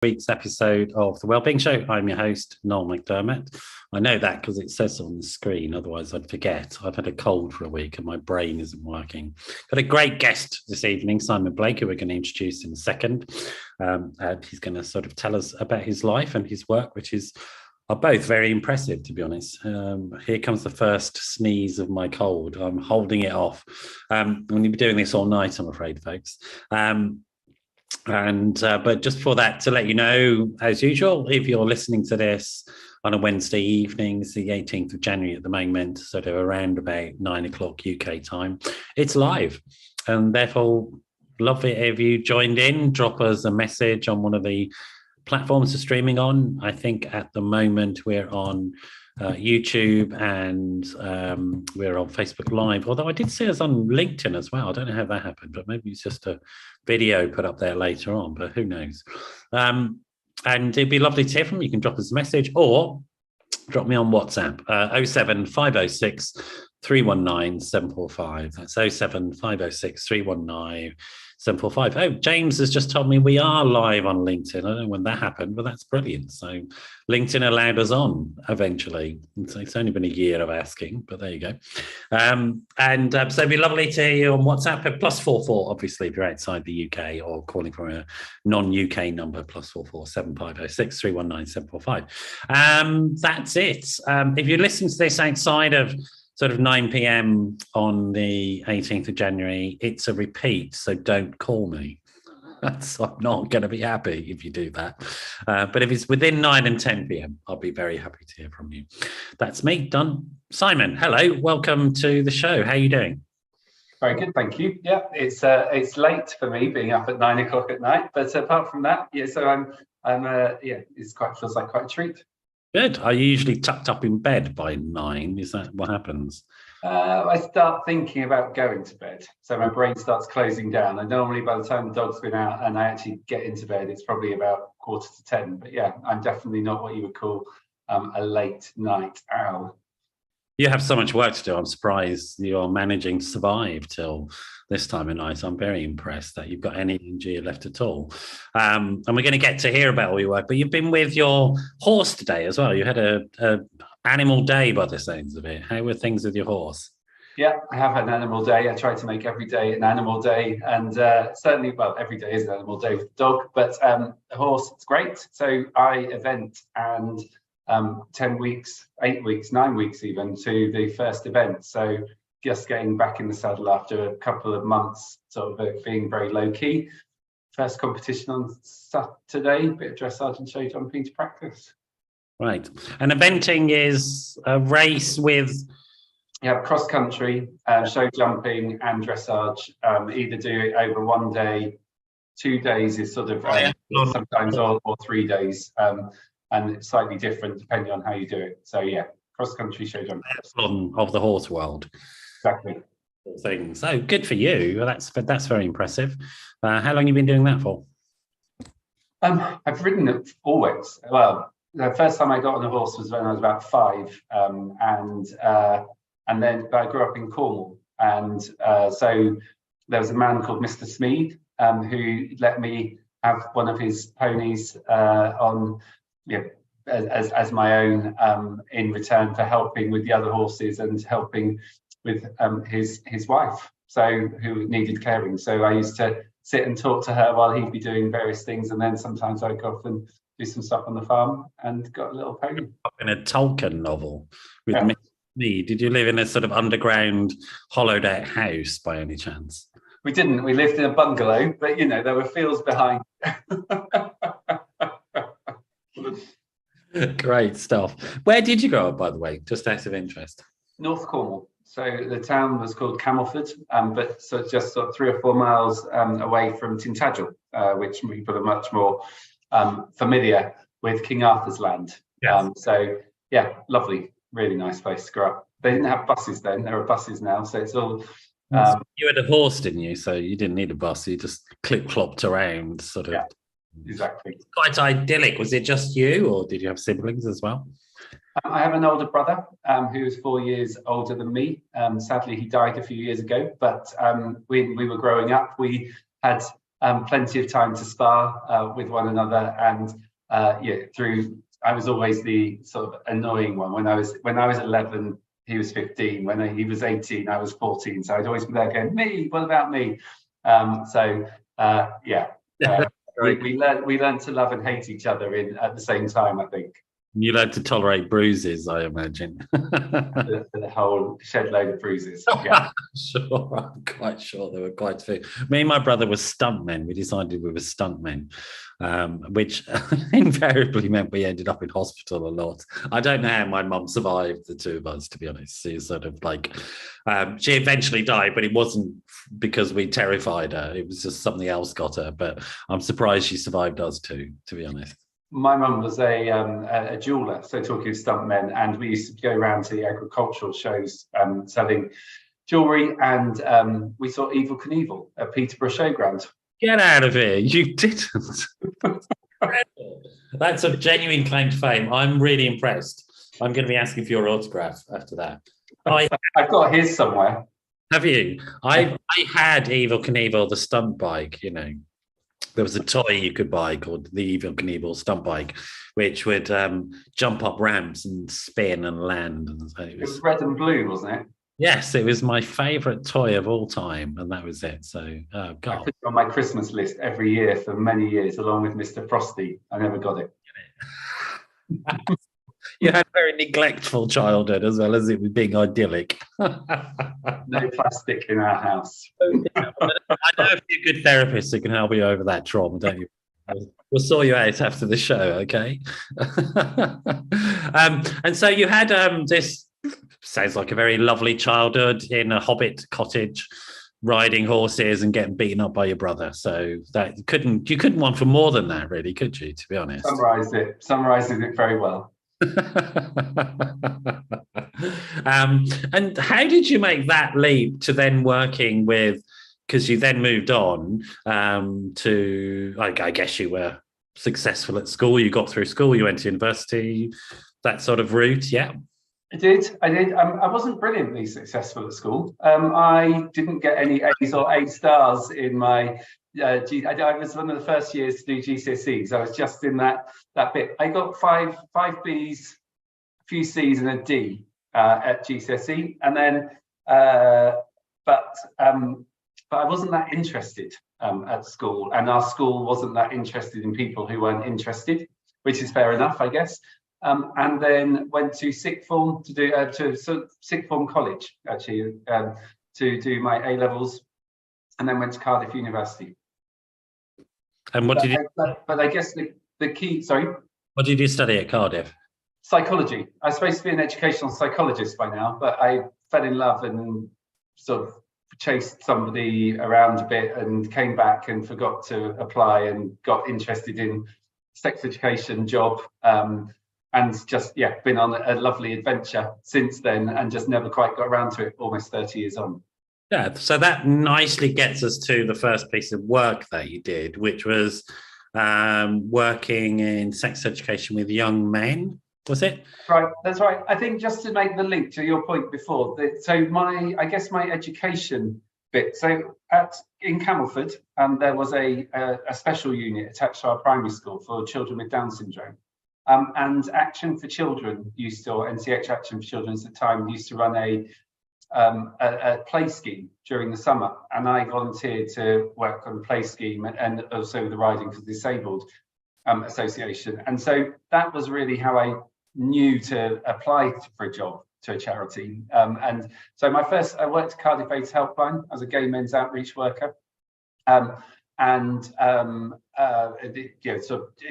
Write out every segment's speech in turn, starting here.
Week's episode of The Wellbeing Show. I'm your host, Noel McDermott. I know that because it says on the screen, otherwise I'd forget. I've had a cold for a week and my brain isn't working. Got a great guest this evening, Simon Blake, who we're going to introduce in a second. He's going to sort of tell us about his life and his work, which are both very impressive, to be honest. Here comes the first sneeze of my cold. I'm holding it off. I'm going to be doing this all night, I'm afraid, folks. But just for that, to let you know, as usual, if you're listening to this on a Wednesday evening, it's the 18th of January at the moment, sort of around about 9 o'clock UK time, it's live. And therefore, love it if you joined in, drop us a message on one of the platforms for streaming on. I think at the moment we're on YouTube and we're on Facebook Live, although I did see us on LinkedIn as well. I don't know how that happened, but maybe it's just a video put up there later on, but who knows. And it'd be lovely to hear from you. You can drop us a message or drop me on WhatsApp, 07506 319 745. That's 07506 319 745. Oh, James has just told me we are live on LinkedIn. I don't know when that happened, but that's brilliant. So LinkedIn allowed us on eventually. It's only been a year of asking, but there you go. So it'd be lovely to hear you on WhatsApp at +44, obviously, if you're outside the UK or calling from a non-UK number, +44 7506 319 745. That's it. If you listen to this outside of sort of 9 p.m. on the 18th of January, it's a repeat, so don't call me. I'm not going to be happy if you do that. But if it's within 9 and 10 p.m., I'll be very happy to hear from you. That's me, done. Simon, hello, welcome to the show. How are you doing? Very good, thank you. Yeah, it's late for me being up at 9 o'clock at night, but apart from that, yeah, so I'm feels like quite a treat. Good. Are you usually tucked up in bed by 9? Is that what happens? I start thinking about going to bed. So my brain starts closing down. And normally by the time the dog's been out and I actually get into bed, it's probably about 9:45. But yeah, I'm definitely not what you would call a late night owl. You have so much work to do. I'm surprised you're managing to survive till this time of night. I'm very impressed that you've got any energy left at all. And we're going to get to hear about all your work, but you've been with your horse today as well. You had a animal day by the sounds of it. How were things with your horse? Yeah, I have had an animal day. I try to make every day an animal day, and certainly, well, every day is an animal day with the dog, but the horse, it's great. So I event and 10 weeks, 8 weeks, 9 weeks even to the first event. So just getting back in the saddle after a couple of months sort of being very low key. First competition on Saturday, bit of dressage and show jumping to practice. Right. And eventing is a race with... Yeah, cross country, show jumping and dressage. Either do it over 1 day, 2 days is sort of sometimes or 3 days. And it's slightly different depending on how you do it. So yeah, cross-country show jumping. Of the horse world. Exactly. Things. Oh, good for you. That's very impressive. How long have you been doing that for? I've ridden it always. Well, the first time I got on a horse was when I was about 5, and then I grew up in Cornwall, and so there was a man called Mr. Smead who let me have one of his ponies on. Yeah, as my own in return for helping with the other horses and helping with his wife, so who needed caring. So I used to sit and talk to her while he'd be doing various things, and then sometimes I'd go off and do some stuff on the farm and got a little pony. In a Tolkien novel with me, did you live in a sort of underground, hollowed out house by any chance? We didn't. We lived in a bungalow, but you know there were fields behind. Great stuff. Where did you grow up, by the way, just out of interest? North Cornwall. So the town was called Camelford, but so it's just sort of 3 or 4 miles away from Tintagel, which people are much more familiar with, King Arthur's land. Yes. So yeah, lovely, really nice place to grow up. They didn't have buses then. There are buses now, so it's all. You had a horse, didn't you? So you didn't need a bus. You just clip-clopped around, sort of. Yeah. Exactly. Quite idyllic. Was it just you, or did you have siblings as well? I have an older brother who is 4 years older than me. Sadly, he died a few years ago. But we were growing up. We had plenty of time to spar with one another, and I was always the sort of annoying one. When I was 11, he was 15. When he was 18, I was 14. So I'd always be there going, me, what about me? We learned to love and hate each other at the same time, I think. You learned to tolerate bruises, I imagine. the whole shed load of bruises. Yeah. Sure, I'm quite sure there were quite a few. Me and my brother were stuntmen. We decided we were stuntmen, which invariably meant we ended up in hospital a lot. I don't know how my mum survived the two of us, to be honest. She's sort of like, she eventually died, but it wasn't because we terrified her. It was just something else got her. But I'm surprised she survived us too, to be honest. My mum was a jeweller, so talking of stuntmen, and we used to go around to the agricultural shows selling jewellery, and we saw Evel Knievel at Peterborough Showground. Get out of here, you didn't. That's a genuine claim to fame. I'm really impressed. I'm going to be asking for your autograph after that. I've got his somewhere. Have you? I had Evel Knievel, the stunt bike, you know. There was a toy you could buy called the Evel Knievel stunt bike, which would jump up ramps and spin and land. And so it was red and blue, wasn't it? Yes, it was my favourite toy of all time, and that was it. So, oh God. I put it on my Christmas list every year for many years, along with Mr. Frosty. I never got it. You had a very neglectful childhood as well as it was being idyllic. No plastic in our house. I know a few good therapists who can help you over that trauma, don't you? We'll sort you out after the show, okay? And so you had this, sounds like a very lovely childhood in a hobbit cottage, riding horses and getting beaten up by your brother. So that you couldn't want for more than that, really, could you, to be honest? Summarizes it very well. And how did you make that leap to then working with, because you then moved on to, I guess you were successful at school, you got through school, you went to university, that sort of route, yeah? I did. I wasn't brilliantly successful at school. I didn't get any A's or A stars in my I was one of the first years to do GCSEs. I was just in that bit. I got five B's, a few C's, and a D at GCSE, and then but I wasn't that interested at school, and our school wasn't that interested in people who weren't interested, which is fair enough, I guess. And then went to sixth form to do sixth form college actually to do my A levels, and then went to Cardiff University. And what did you? But I guess the key. Sorry. What did you study at Cardiff? Psychology. I was supposed to be an educational psychologist by now, but I fell in love and sort of chased somebody around a bit and came back and forgot to apply and got interested in sex education job. And just, been on a lovely adventure since then and just never quite got around to it, almost 30 years on. Yeah, so that nicely gets us to the first piece of work that you did, which was working in sex education with young men, was it? Right, that's right. I think just to make the link to your point before, my education bit. So in Camelford, there was a special unit attached to our primary school for children with Down syndrome. And Action for Children NCH Action for Children at the time used to run a play scheme during the summer, and I volunteered to work on the play scheme and also the Riding for the Disabled Association. And so that was really how I knew to apply for a job to a charity. And so I worked at Cardiff AIDS Helpline as a gay men's outreach worker.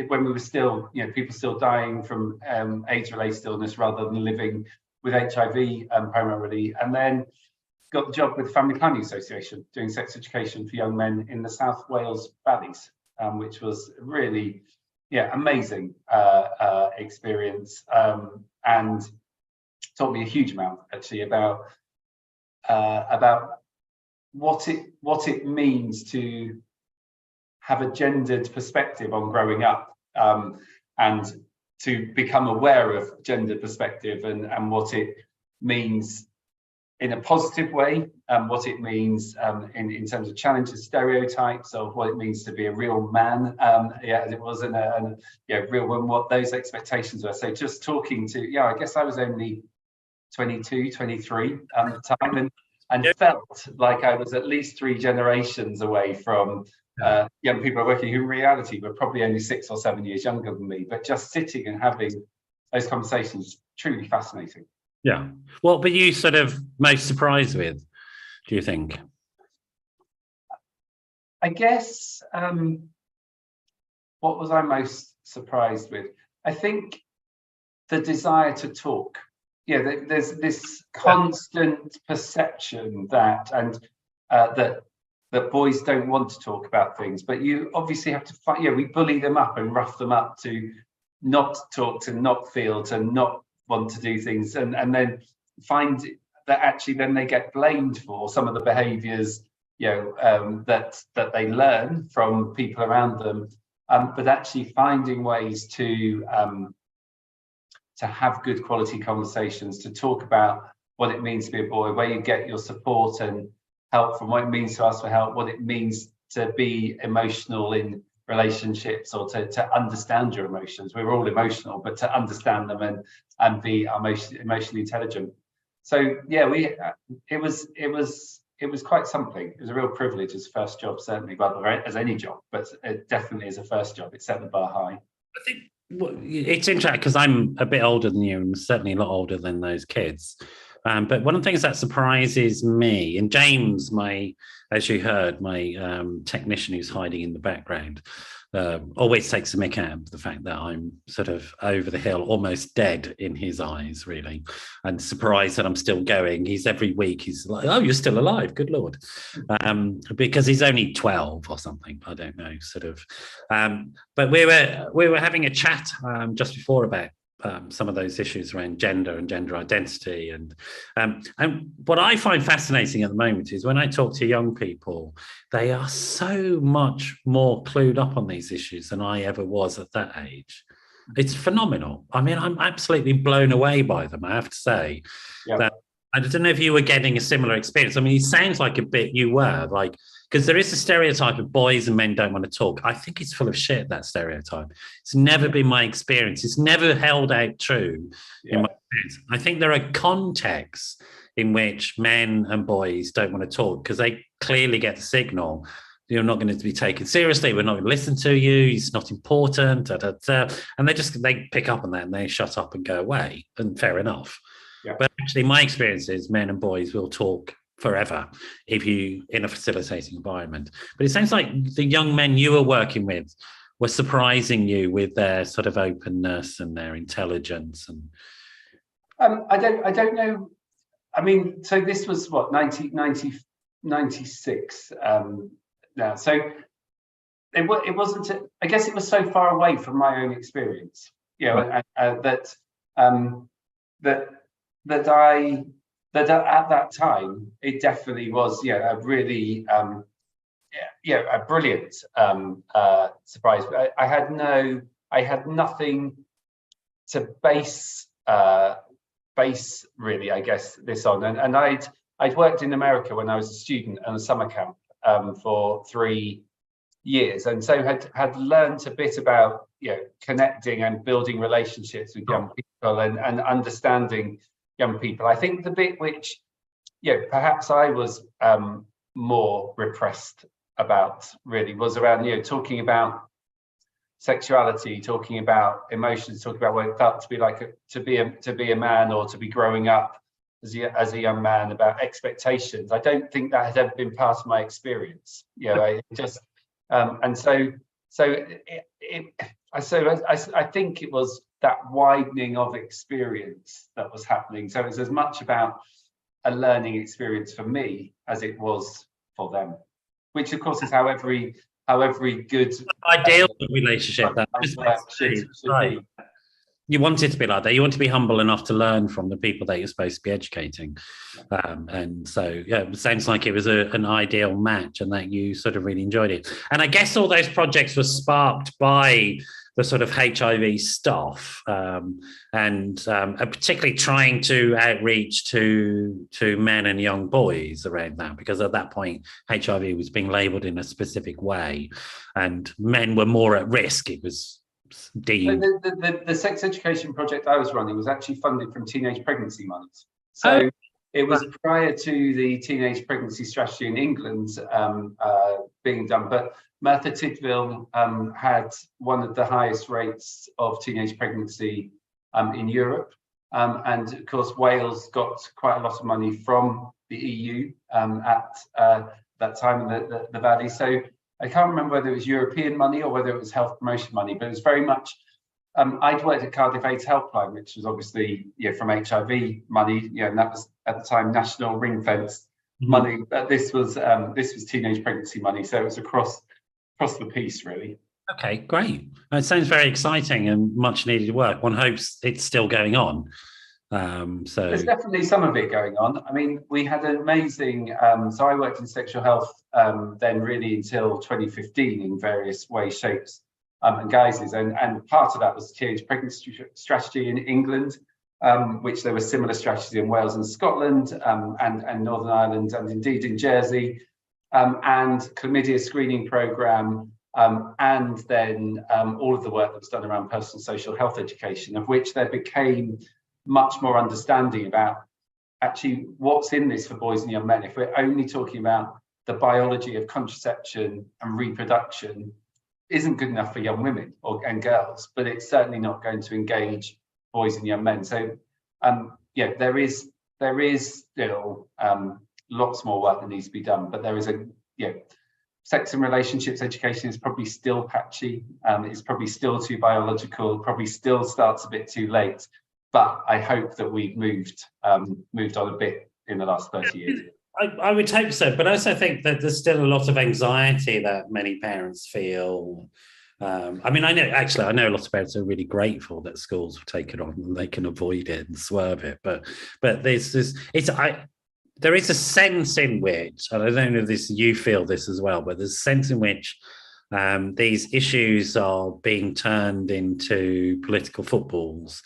When we were still, people still dying from AIDS-related illness rather than living with HIV primarily, and then got the job with the Family Planning Association doing sex education for young men in the South Wales valleys, which was really, amazing experience, and taught me a huge amount actually about what it means to have a gendered perspective on growing up, and to become aware of gender perspective and what it means in a positive way, what it means in terms of challenges, stereotypes of what it means to be a real man, as it was, and real woman, what those expectations were. So just talking to, I guess I was only 22, 23 at the time, and felt like I was at least 3 generations away from young people working who in reality were probably only 6 or 7 years younger than me, but just sitting and having those conversations, truly fascinating. Yeah. What were you sort of most surprised with, do you think? I guess, what was I most surprised with? I think the desire to talk. There's this constant perception that boys don't want to talk about things, but you obviously have to fight. We bully them up and rough them up to not talk, to not feel, to not want to do things, and then find that actually then they get blamed for some of the behaviours that they learn from people around them, but actually finding ways to have good quality conversations, to talk about what it means to be a boy, where you get your support and help from, what it means to ask for help, what it means to be emotional in relationships, or to understand your emotions. We're all emotional, but to understand them and be emotionally intelligent. So it was quite something. It was a real privilege as first job, certainly, well, as any job, but it definitely is a first job. It set the bar high. I think it's interesting because I'm a bit older than you, and certainly a lot older than those kids. But one of the things that surprises me, and James, as you heard, my technician who's hiding in the background, always takes a mick out of the fact that I'm sort of over the hill, almost dead in his eyes, really, and surprised that I'm still going. Every week he's like, "Oh, you're still alive, good Lord," because he's only 12 or something. I don't know, sort of. But we were having a chat just before about some of those issues around gender and gender identity, and what I find fascinating at the moment is when I talk to young people, they are so much more clued up on these issues than I ever was at that age. It's phenomenal. I mean, I'm absolutely blown away by them, I have to say. That I don't know if you were getting a similar experience. I mean, it sounds like a bit you were, like, because there is a stereotype of boys and men don't want to talk. I think it's full of shit, that stereotype. It's never been my experience. It's never held out true in my experience. I think there are contexts in which men and boys don't want to talk because they clearly get the signal. You're not going to be taken seriously. We're not going to listen to you. It's not important. Da, da, da. And they pick up on that and they shut up and go away. And fair enough. Yeah. But actually, my experience is men and boys will talk forever if you in a facilitating environment. But it sounds like the young men you were working with were surprising you with their sort of openness and their intelligence. And I don't know. I mean, so this was what 1996 now. So it wasn't. I guess it was so far away from my own experience. Right. That at that time, it definitely was, a really, a brilliant surprise. I had nothing to base really, I guess, this on. And I'd worked in America when I was a student on a summer camp for 3 years, and so had learned a bit about connecting and building relationships with young people and understanding young people. I think the bit which, perhaps I was more repressed about really was around, talking about sexuality, talking about emotions, talking about what it felt to be like to be a man, or to be growing up as a young man, about expectations. I don't think that had ever been part of my experience. I just and so I think it was that widening of experience that was happening. So it was as much about a learning experience for me as it was for them, which of course is how every good ideal relationship that should be. You want it to be like that. You want to be humble enough to learn from the people that you're supposed to be educating. And so, it sounds like it was an ideal match and that you sort of really enjoyed it. And I guess all those projects were sparked by the sort of HIV stuff, and particularly trying to outreach to men and young boys around that, because at that point HIV was being labelled in a specific way, and men were more at risk. It was deemed. The sex education project I was running was actually funded from teenage pregnancy monies. So it was prior to the teenage pregnancy strategy in England being done, but Merthyr Tydfil had one of the highest rates of teenage pregnancy in Europe. And of course, Wales got quite a lot of money from the EU at that time in the Valley. So I can't remember whether it was European money or whether it was health promotion money, but it was very much, I'd worked at Cardiff AIDS Helpline, which was obviously from HIV money, and that was at the time national ring fence money. But this was teenage pregnancy money, so it was across the piece, really. Okay, great. It sounds very exciting and much needed work. One hopes it's still going on. So there's definitely some of it going on. I mean, we had an amazing. So I worked in sexual health then really until 2015 in various ways, shapes, and guises, and part of that was the teenage pregnancy strategy in England, which there were similar strategies in Wales and Scotland, and Northern Ireland, and indeed in Jersey, and chlamydia screening programme, and then all of the work that was done around personal social health education, of which there became much more understanding about actually what's in this for boys and young men. If we're only talking about the biology of contraception and reproduction, isn't good enough for young women and girls, but it's certainly not going to engage boys and young men. So there is still lots more work that needs to be done, but there is sex and relationships education is probably still patchy. It's probably still too biological, probably still starts a bit too late. But I hope that we've moved on a bit in the last 30 years. I would hope so, but I also think that there's still a lot of anxiety that many parents feel. I mean, I know a lot of parents are really grateful that schools have taken on and they can avoid it and swerve it. But there's this. There is a sense in which, and I don't know if you feel this as well, but there's a sense in which these issues are being turned into political footballs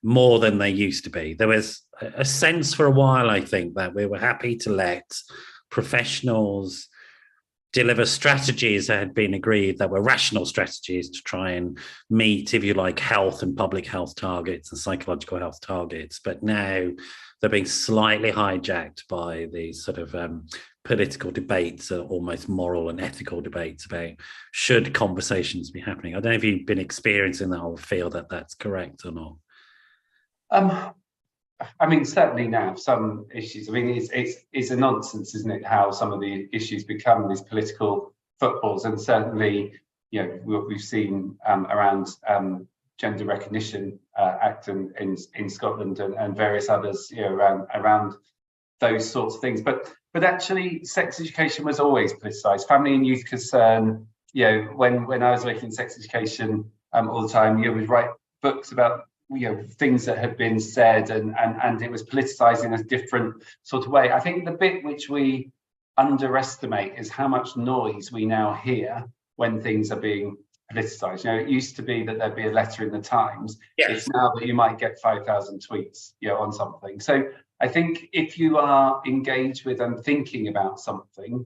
more than they used to be. There was a sense for a while, I think, that we were happy to let professionals deliver strategies that had been agreed that were rational strategies to try and meet, if you like, health and public health targets and psychological health targets. But now they're being slightly hijacked by these sort of political debates, almost moral and ethical debates about should conversations be happening. I don't know if you've been experiencing that or feel that that's correct or not. I mean, certainly now some issues. I mean, it's a nonsense, isn't it? How some of the issues become these political footballs, and certainly, what we've seen around Gender Recognition Act in Scotland and various others, around those sorts of things. But actually, sex education was always politicised. Family and youth concern. When I was working in sex education all the time, we'd write books about things that had been said, and it was politicized in a different sort of way. I think the bit which we underestimate is how much noise we now hear when things are being politicized. It used to be that there'd be a letter in the Times. Yes. It's now that you might get 5,000 tweets on something. So I think if you are engaged with and thinking about something,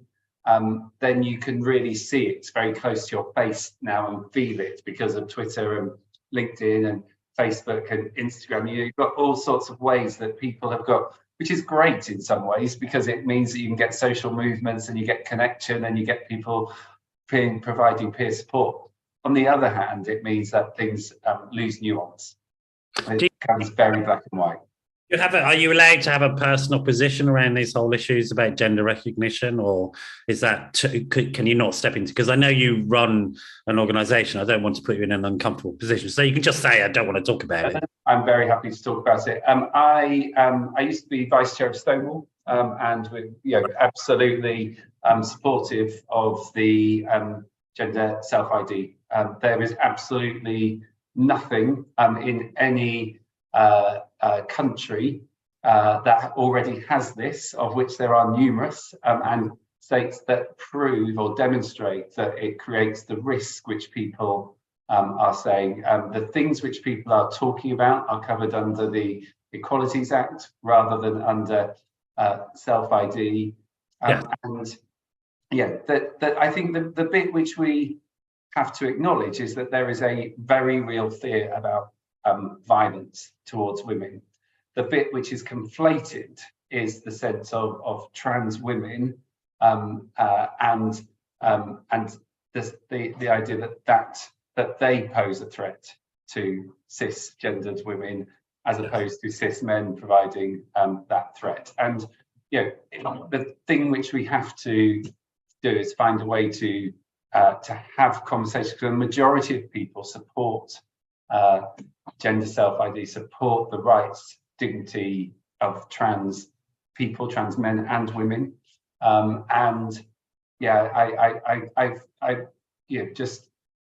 then you can really see it. It's very close to your face now and feel it because of Twitter and LinkedIn and Facebook and Instagram. You've got all sorts of ways that people have got, which is great in some ways because it means that you can get social movements and you get connection and you get people providing peer support. On the other hand, it means that things lose nuance. It becomes very black and white. Are you allowed to have a personal position around these whole issues about gender recognition, or is that can you not step into? Because I know you run an organisation. I don't want to put you in an uncomfortable position, so you can just say I don't want to talk about it. I'm very happy to talk about it. I used to be vice chair of Stonewall, and we're absolutely supportive of the gender self-ID. There is absolutely nothing in any country that already has this, of which there are numerous, and states that prove or demonstrate that it creates the risk which people are saying the things which people are talking about are covered under the Equalities Act rather than under self-ID. And that I think the bit which we have to acknowledge is that there is a very real fear about violence towards women. The bit which is conflated is the sense of trans women and the idea that they pose a threat to cisgendered women as opposed to cis men providing that threat. And the thing which we have to do is find a way to have conversations, because the majority of people support gender self-ID, support the rights, dignity of trans people, trans men and women, just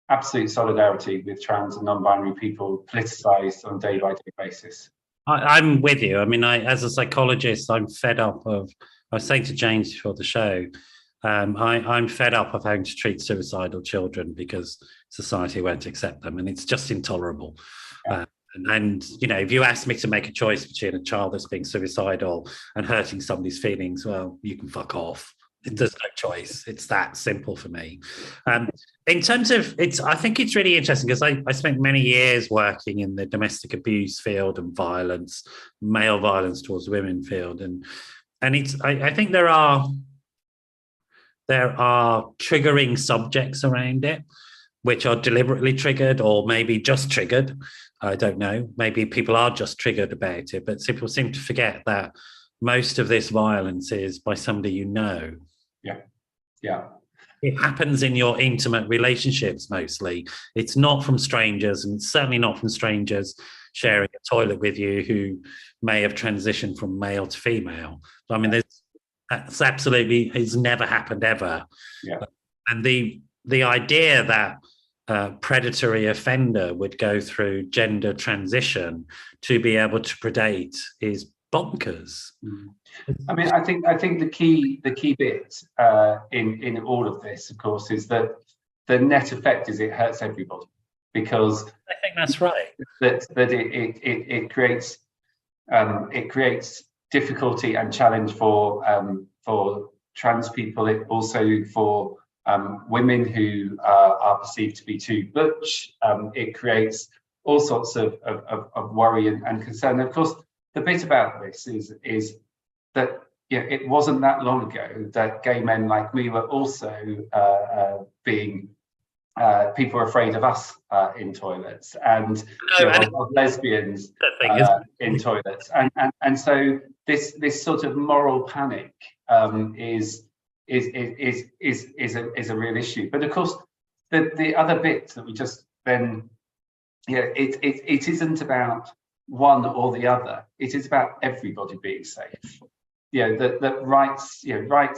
absolute solidarity with trans and non-binary people politicized on a day-by-day basis. I'm with you. I mean, as a psychologist, I'm fed up of. I was saying to James before the show, I'm fed up of having to treat suicidal children because society won't accept them, and it's just intolerable. And if you ask me to make a choice between a child that's being suicidal and hurting somebody's feelings, well, you can fuck off. There's no choice. It's that simple for me. In terms of I think it's really interesting because I spent many years working in the domestic abuse field and violence, male violence towards women field, and I think there are triggering subjects around it, which are deliberately triggered or maybe just triggered. I don't know. Maybe people are just triggered about it, but people seem to forget that most of this violence is by somebody you know. Yeah. It happens in your intimate relationships mostly. It's not from strangers, and it's certainly not from strangers sharing a toilet with you who may have transitioned from male to female. I mean, that's absolutely, it's never happened ever. And the idea that predatory offender would go through gender transition to be able to predate is bonkers. I mean, I think the key bit in all of this, of course, is that the net effect is it hurts everybody, because I think that's right. That it creates difficulty and challenge for trans people. It also for women who are perceived to be too butch. It creates all sorts of worry and concern. And of course, the bit about this is that it wasn't that long ago that gay men like me were also being people were afraid of us in toilets, and of lesbians in toilets, and so this sort of moral panic is a real issue. But of course, the other bit that we just then it isn't about one or the other. It is about everybody being safe. That rights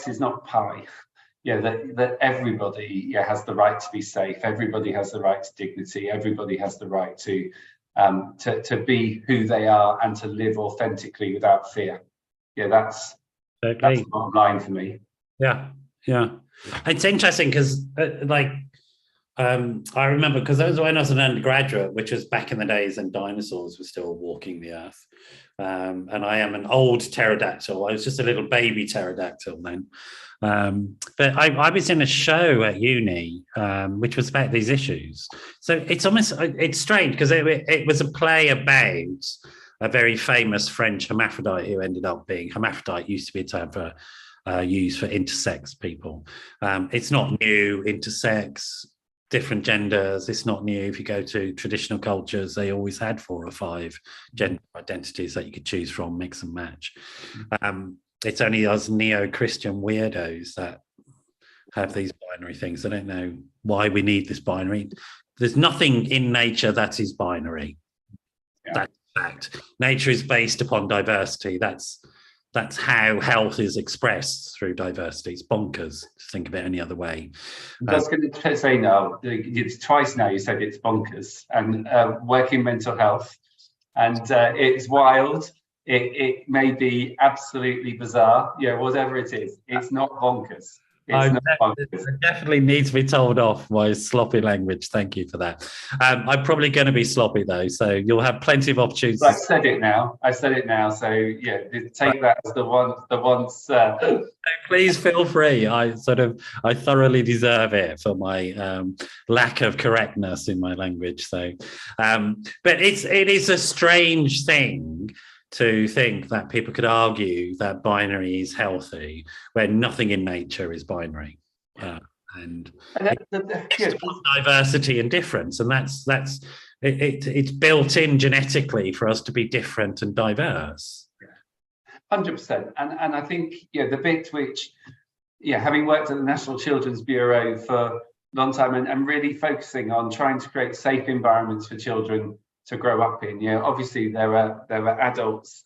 is not pie. That everybody has the right to be safe. Everybody has the right to dignity. Everybody has the right to be who they are and to live authentically without fear. That's the bottom line for me. Yeah. It's interesting because I remember, because that was when I was an undergraduate, which was back in the days when dinosaurs were still walking the earth. And I am an old pterodactyl. I was just a little baby pterodactyl then. But I was in a show at uni, which was about these issues. So it's strange because it was a play about a very famous French hermaphrodite who ended up being hermaphrodite. Used to be a term for used for intersex people. It's not new, intersex, different genders. It's not new. If you go to traditional cultures, they always had 4 or 5 gender identities that you could choose from, mix and match. It's only us neo-Christian weirdos that have these binary things. I don't know why we need this binary. There's nothing in nature that is binary. That's a fact. Nature is based upon diversity. That's how health is expressed, through diversity. It's bonkers to think of it any other way. I was going to say now, it's twice now you said it's bonkers, and working mental health, and it's wild. It may be absolutely bizarre, whatever it is. It's not bonkers. It's not I definitely need to be told off my sloppy language. Thank you for that. I'm probably going to be sloppy though, so you'll have plenty of opportunities. I said it now. So yeah, take that as the ones. Please feel free. I thoroughly deserve it for my lack of correctness in my language. So, but it is a strange thing to think that people could argue that binary is healthy when nothing in nature is binary. And it's diversity and difference, and it's built in genetically for us to be different and diverse. 100%. And I think the bit which, having worked at the National Children's Bureau for a long time and really focusing on trying to create safe environments for children to grow up in. Obviously there are adults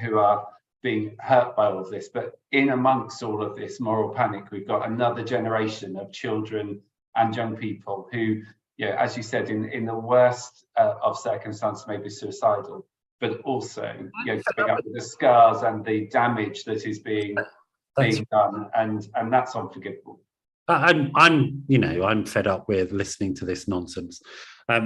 who are being hurt by all of this, but in amongst all of this moral panic, we've got another generation of children and young people who, as you said, in the worst of circumstances, may be suicidal, but also coming up with the scars and the damage that is being done, and that's unforgivable. I'm fed up with listening to this nonsense.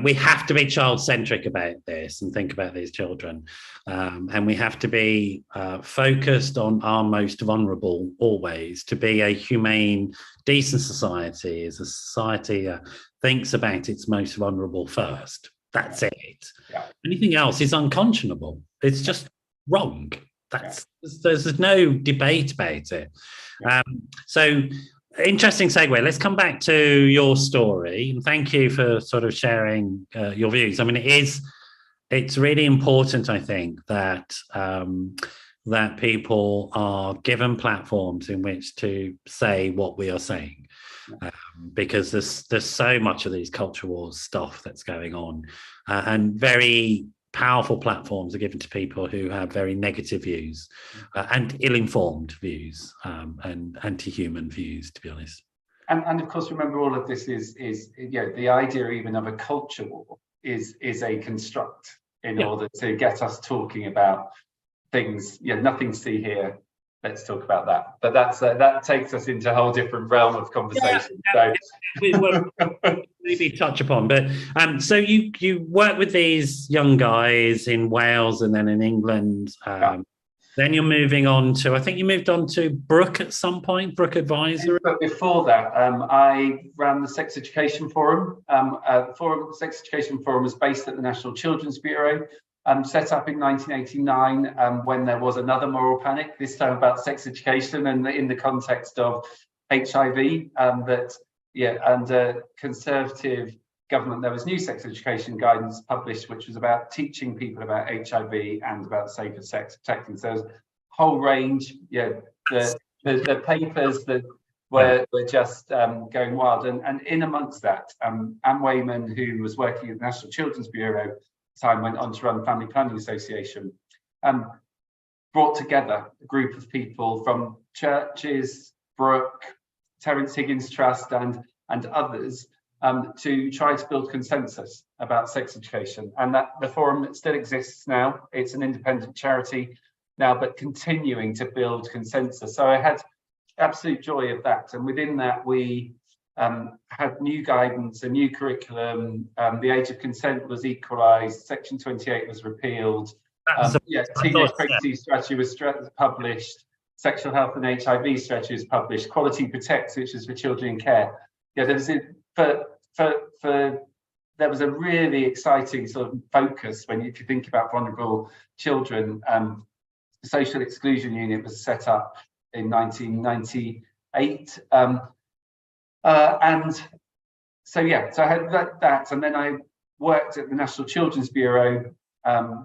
We have to be child-centric about this and think about these children. And we have to be focused on our most vulnerable always, to be a humane, decent society, as a society that thinks about its most vulnerable first. That's it. Yeah. Anything else is unconscionable. It's just wrong. There's no debate about it. Yeah. So interesting segue. Let's come back to your story, and thank you for sort of sharing your views. I mean, it's really important, I think, that that people are given platforms in which to say what we are saying, because there's so much of these culture wars stuff that's going on, and very powerful platforms are given to people who have very negative views and ill-informed views and anti-human views, to be honest. And of course, remember, all of this is the idea even of a culture war is a construct in order to get us talking about things. Nothing to see here. Let's talk about that. But that takes us into a whole different realm of conversation. We will maybe touch upon. But so you work with these young guys in Wales and then in England. Then you're moving on to, I think you moved on to Brooke at some point, Brooke Advisory. But before that, I ran the Sex Education Forum. Sex Education Forum was based at the National Children's Bureau. Set up in 1989 when there was another moral panic, this time about sex education and in the context of HIV. Under Conservative government, there was new sex education guidance published, which was about teaching people about HIV and about safer sex protecting. So there's a whole range. The papers that were just going wild. And in amongst that, Anne Wayman, who was working at the National Children's Bureau, time went on to run Family Planning Association, brought together a group of people from churches, Brooke, Terence Higgins Trust and others to try to build consensus about sex education. And that the forum still exists now. It's an independent charity now, but continuing to build consensus. So I had absolute joy of that. And within that, we had new guidance, a new curriculum. The age of consent was equalised. Section 28 was repealed. Teenage pregnancy strategy was published. Sexual health and HIV strategy was published. Quality Protects, which is for children in care. There was a really exciting sort of focus when you think about vulnerable children. The Social Exclusion Unit was set up in 1998. So I had that, and then I worked at the National Children's Bureau,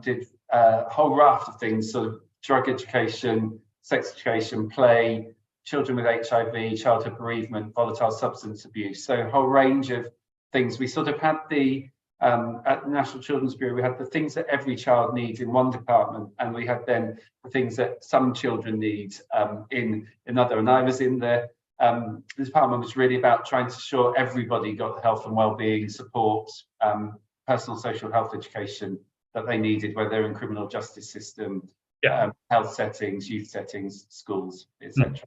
did a whole raft of things, sort of drug education, sex education, play, children with HIV, childhood bereavement, volatile substance abuse. So a whole range of things. We sort of had at the National Children's Bureau, we had the things that every child needs in one department, and we had then the things that some children need in another. And I was in the this department was really about trying to ensure everybody got the health and well-being support, personal social health education that they needed, whether they're in criminal justice system, health settings, youth settings, schools, etc.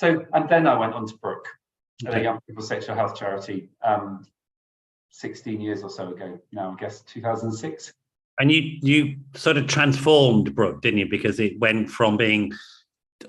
So, and then I went on to Brook, Okay. a young people's sexual health charity, 16 years or so ago now, I guess 2006. And you sort of transformed Brook, didn't you? Because it went from being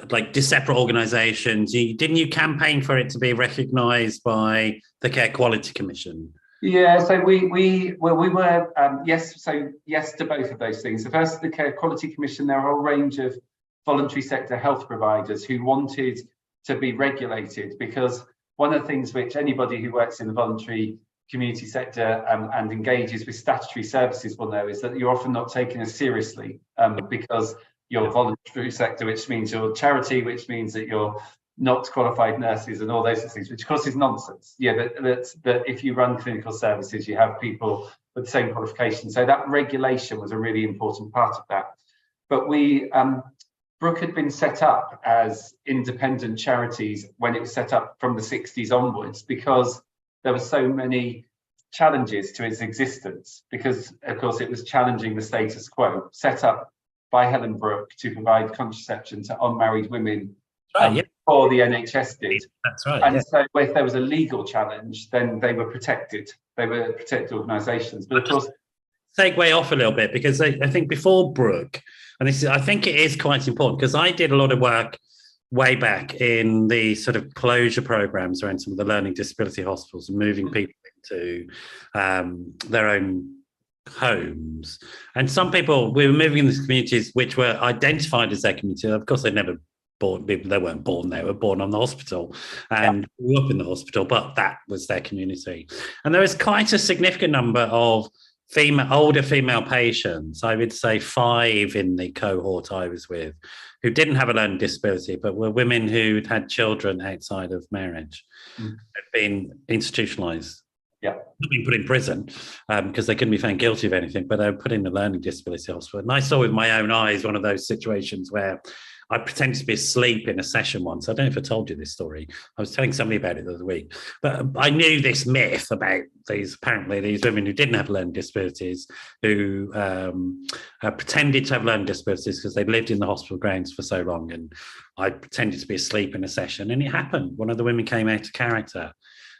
like separate organisations. Didn't you campaign for it to be recognised by the Care Quality Commission? Yeah, so we were yes, so yes to both of those things. The first, the Care Quality Commission, there are a range of voluntary sector health providers who wanted to be regulated, because one of the things which anybody who works in the voluntary community sector and engages with statutory services will know is that you're often not taken as seriously because you're voluntary sector, which means you're charity, which means that you're not qualified nurses and all those things, which of course is nonsense. Yeah, that if you run clinical services, you have people with the same qualifications. So that regulation was a really important part of that. But Brook had been set up as independent charities when it was set up from the 60s onwards, because there were so many challenges to its existence, because of course it was challenging the status quo, set up by Helen Brook to provide contraception to unmarried women before the NHS did. That's right. And so if there was a legal challenge, then they were protected. They were protected organisations. But of course, segue off a little bit, because I think before Brook, and I think it is quite important, because I did a lot of work way back in the sort of closure programs around some of the learning disability hospitals and moving people into their own homes. And some people, we were moving in these communities which were identified as their community. Of course, they never born, they weren't born there, were born on the hospital and grew up in the hospital, but that was their community. And there was quite a significant number of older female patients, I would say 5 in the cohort I was with, who didn't have a learning disability, but were women who'd had children outside of marriage, had been institutionalised, been put in prison because they couldn't be found guilty of anything, but they were put in a learning disability hospital. And I saw with my own eyes one of those situations where I pretended to be asleep in a session once. I don't know if I told you this story. I was telling somebody about it the other week. But I knew this myth about these women who didn't have learning disabilities, who pretended to have learning disabilities because they'd lived in the hospital grounds for so long. And I pretended to be asleep in a session. And it happened. One of the women came out of character,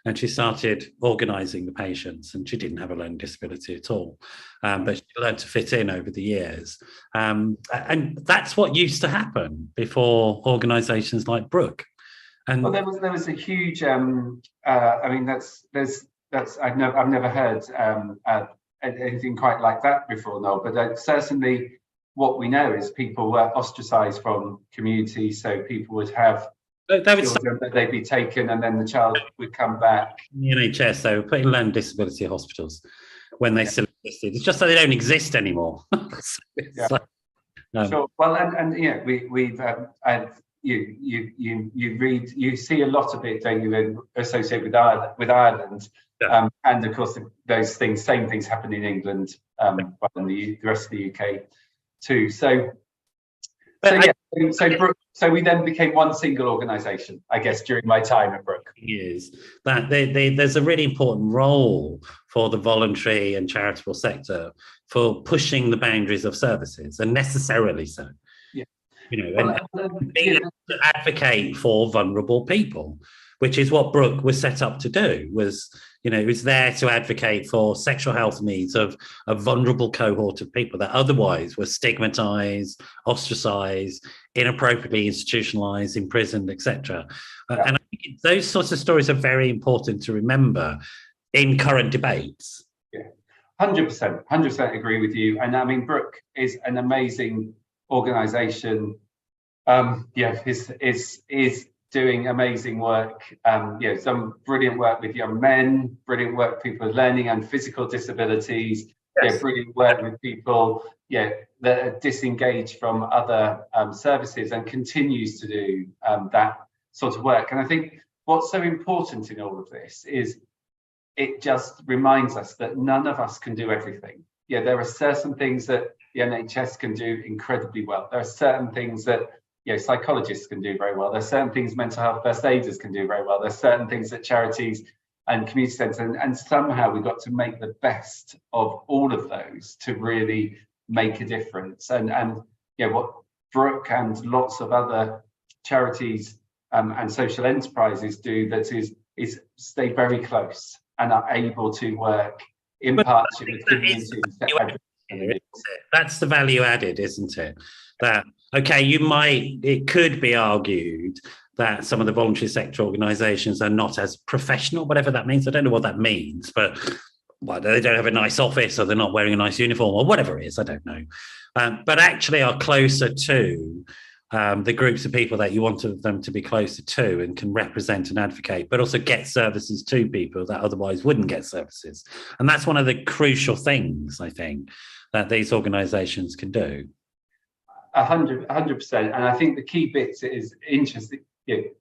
and she started organising the patients, and she didn't have a learning disability at all. But she learned to fit in over the years. And that's what used to happen before organisations like Brook. And well, there was a huge, I mean, I've never heard anything quite like that before, Noel, but certainly what we know is people were ostracised from community, so people would have children, that they'd be taken, and then the child would come back. In the NHS, they were putting learning disability hospitals when they still existed. It's just that they don't exist anymore. Sure. Well, and yeah, we've you see a lot of it, don't you, associated with Ireland, and of course those things, same things happen in England, and the rest of the UK too. So we then became one single organisation, I guess, during my time at Brook. Is that there's a really important role for the voluntary and charitable sector for pushing the boundaries of services, and necessarily so. Yeah. And being able to advocate for vulnerable people, which is what Brook was set up to do. It was there to advocate for sexual health needs of a vulnerable cohort of people that otherwise were stigmatized, ostracized, inappropriately institutionalized, imprisoned, etc. And I think those sorts of stories are very important to remember in current debates. Yeah, 100% agree with you. And I mean, Brook is an amazing organization. Is doing amazing work, some brilliant work with young men, brilliant work with people with learning and physical disabilities, brilliant work with people that are disengaged from other services, and continues to do that sort of work. And I think what's so important in all of this is it just reminds us that none of us can do everything. There are certain things that the NHS can do incredibly well. There are certain things that psychologists can do very well. There's certain things mental health first aiders can do very well. There's certain things that charities and community centres, and somehow we've got to make the best of all of those to really make a difference. And what Brook and lots of other charities and social enterprises do that is stay very close and are able to work in partnership with communities. That's the value added, isn't it? That, okay, it could be argued that some of the voluntary sector organisations are not as professional, whatever that means. I don't know what that means, but they don't have a nice office, or they're not wearing a nice uniform, or whatever it is, I don't know. But actually are closer to the groups of people that you want them to be closer to, and can represent and advocate, but also get services to people that otherwise wouldn't get services. And that's one of the crucial things, I think, that these organisations can do. 100%. And I think the key bits is interesting.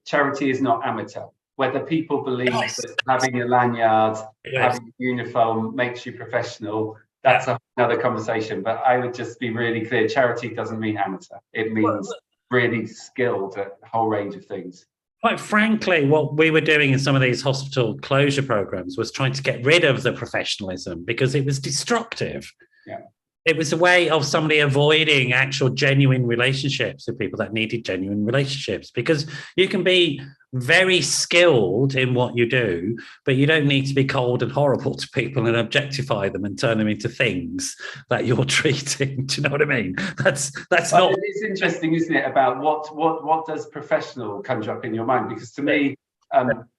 Charity is not amateur. Whether people believe that having a lanyard, having a uniform makes you professional, that's another conversation. But I would just be really clear: charity doesn't mean amateur. It means really skilled at a whole range of things. Quite frankly, what we were doing in some of these hospital closure programs was trying to get rid of the professionalism, because it was destructive. Yeah. It was a way of somebody avoiding actual genuine relationships with people that needed genuine relationships, because you can be very skilled in what you do, but you don't need to be cold and horrible to people and objectify them and turn them into things that you're treating. Do you know what I mean? That's not. It's interesting, isn't it, about what does professional conjure up in your mind? Because to me,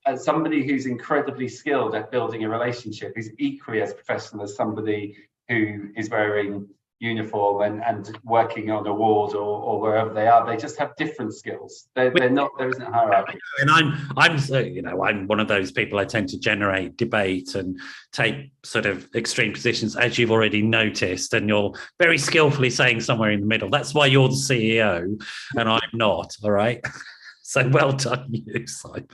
as somebody who's incredibly skilled at building a relationship is equally as professional as somebody who is wearing uniform and working on a ward or wherever they are. They just have different skills. They're not. There isn't a hierarchy. And I'm one of those people. I tend to generate debate and take sort of extreme positions, as you've already noticed. And you're very skillfully saying somewhere in the middle. That's why you're the CEO and I'm not. All right. So well done, you, Simon.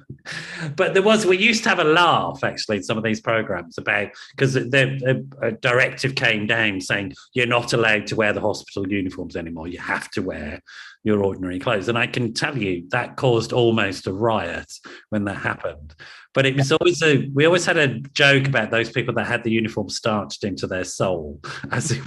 But we used to have a laugh, actually, in some of these programs about, because a directive came down saying you're not allowed to wear the hospital uniforms anymore. You have to wear your ordinary clothes. And I can tell you that caused almost a riot when that happened. But it was always we always had a joke about those people that had the uniform starched into their soul, as it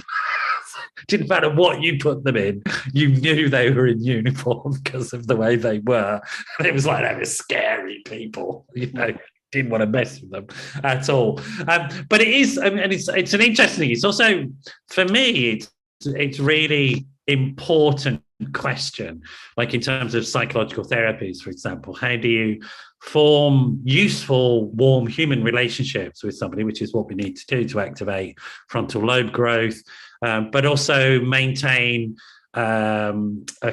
didn't matter what you put them in, you knew they were in uniform because of the way they were. And it was like, they were scary people, didn't want to mess with them at all. But it is, and it's an interesting thing. It's also, for me, it's really important question, like in terms of psychological therapies, for example. How do you form useful, warm human relationships with somebody, which is what we need to do to activate frontal lobe growth, but also maintain a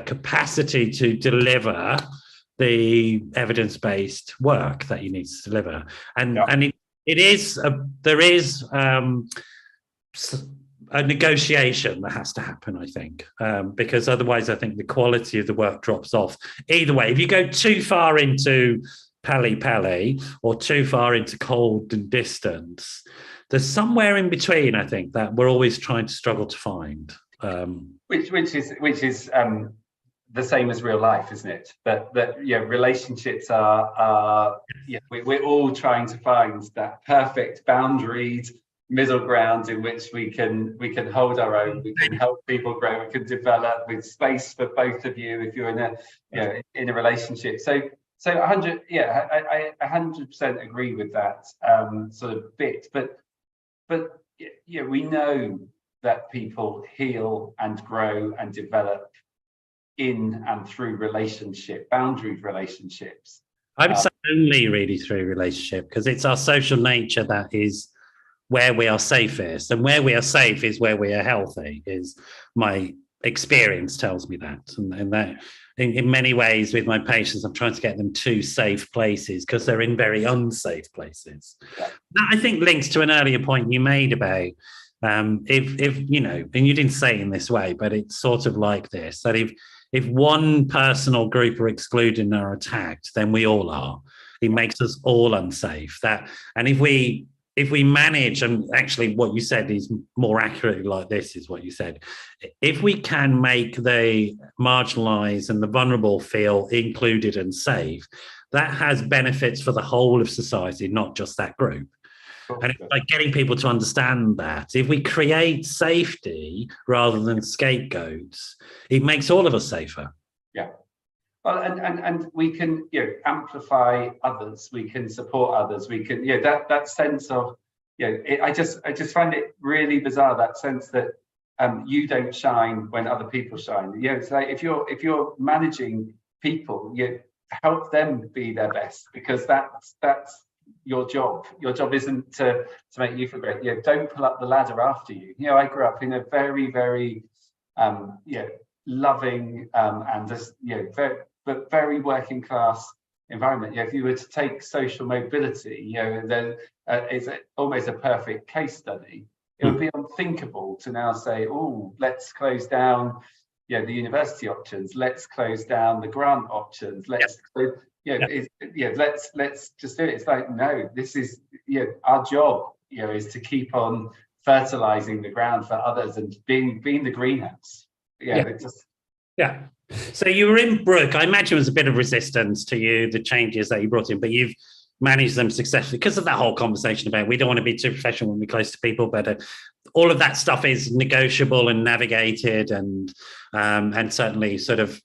capacity to deliver the evidence-based work that you need to deliver. And there is a negotiation that has to happen, I think, because otherwise I think the quality of the work drops off. Either way, if you go too far into pally or too far into cold and distance, there's somewhere in between, I think, that we're always trying to struggle to find. Which is the same as real life, isn't it? That relationships are we're all trying to find that perfect boundaried middle ground in which we can hold our own, we can help people grow, we can develop with space for both of you if you're in a relationship. So 100, I 100% agree with that sort of bit. But we know that people heal and grow and develop in and through boundaried relationships. I would say only really through relationship, because it's our social nature that is where we are safest, and where we are safe is where we are healthy, is my experience tells me that. And that in many ways with my patients, I'm trying to get them to safe places because they're in very unsafe places. Yeah. That, I think, links to an earlier point you made about if and you didn't say it in this way, but it's sort of like this, that if one person or group are excluded and are attacked, then we all are. It makes us all unsafe. And if we manage, and actually what you said is more accurately like this, is what you said. If we can make the marginalized and the vulnerable feel included and safe, that has benefits for the whole of society, not just that group. And it's like getting people to understand that if we create safety rather than scapegoats, it makes all of us safer. Yeah. Well, and we can, amplify others. We can support others. We can, that sense of, I just find it really bizarre, that sense that you don't shine when other people shine. It's like if you're managing people, you help them be their best, because that's your job. Your job isn't to make you feel great. Don't pull up the ladder after you. I grew up in a very, very loving and just very working class environment. If you were to take social mobility, then it's almost a perfect case study. It would be unthinkable to now say, oh, let's close down the university options, let's close down the grant options, let's let's just do it. It's like, no, this is our job is to keep on fertilizing the ground for others and being the greenhouse. So you were in Brook. I imagine there was a bit of resistance to you, the changes that you brought in, but you've managed them successfully because of that whole conversation about we don't want to be too professional when we're close to people, but all of that stuff is negotiable and navigated, and certainly sort of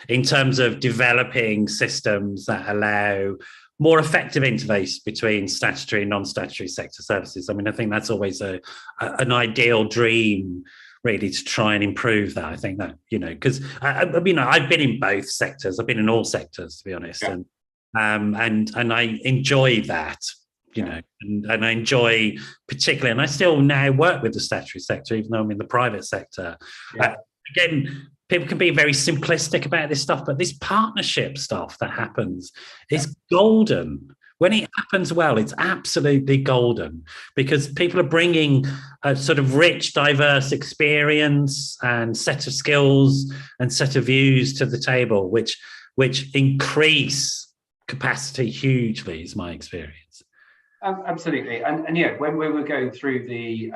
in terms of developing systems that allow more effective interface between statutory and non-statutory sector services. I mean, I think that's always an ideal dream, really, to try and improve that. I think that, because I've been in both sectors. I've been in all sectors, to be honest. Yeah. And I enjoy that, and I enjoy particularly, and I still now work with the statutory sector, even though I'm in the private sector. Yeah. Again, people can be very simplistic about this stuff, but this partnership stuff that happens is golden. When it happens well, it's absolutely golden, because people are bringing a sort of rich, diverse experience and set of skills and set of views to the table, which increase capacity hugely, is my experience. Absolutely, and when we were going through the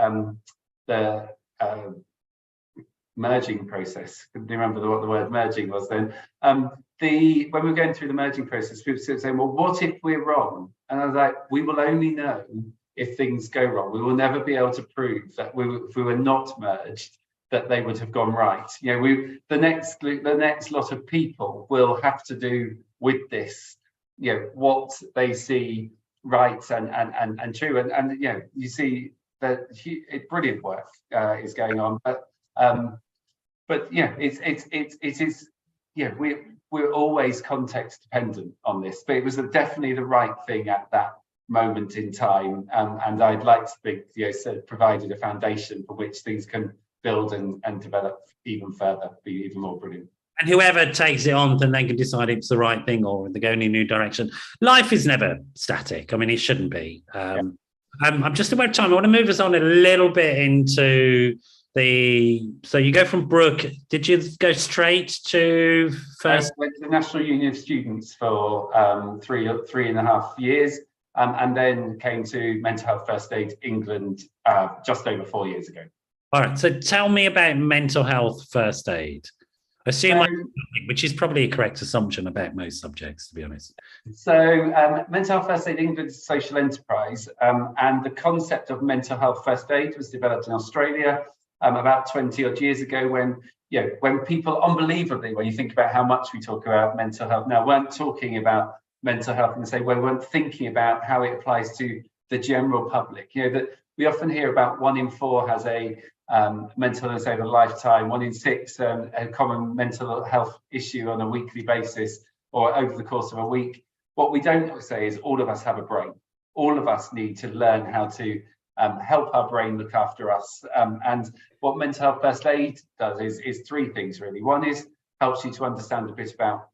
merging process, I couldn't remember what the word merging was then. When we were going through the merging process, people were saying, well, what if we're wrong? And I was like, we will only know if things go wrong. We will never be able to prove that if we were not merged, that they would have gone right. The next lot of people will have to do with this, what they see right and true. And you see that brilliant work is going on, but it is we're always context dependent on this, but it was definitely the right thing at that moment in time, and I'd like to think provided a foundation for which things can build and develop even further, be even more brilliant. And whoever takes it on then can decide it's the right thing or they're going in a new direction. Life is never static. I mean, it shouldn't be. I'm just about time. I want to move us on a little bit into so you go from Brook. Did you go straight to first? I went to the National Union of Students for 3.5 years, and then came to Mental Health First Aid England just over 4 years ago. All right. So tell me about Mental Health First Aid. Which is probably a correct assumption about most subjects, to be honest. So Mental Health First Aid England is a social enterprise, and the concept of mental health first aid was developed in Australia about 20 odd years ago, when people, unbelievably, when you think about how much we talk about mental health now, weren't talking about mental health in the same way, weren't thinking about how it applies to the general public. That we often hear about 1 in 4 has a mental illness over a lifetime, 1 in 6 a common mental health issue on a weekly basis or over the course of a week. What we don't say is all of us have a brain. All of us need to learn how to help our brain look after us. And what Mental Health First Aid does is 3 things, really. One is helps you to understand a bit about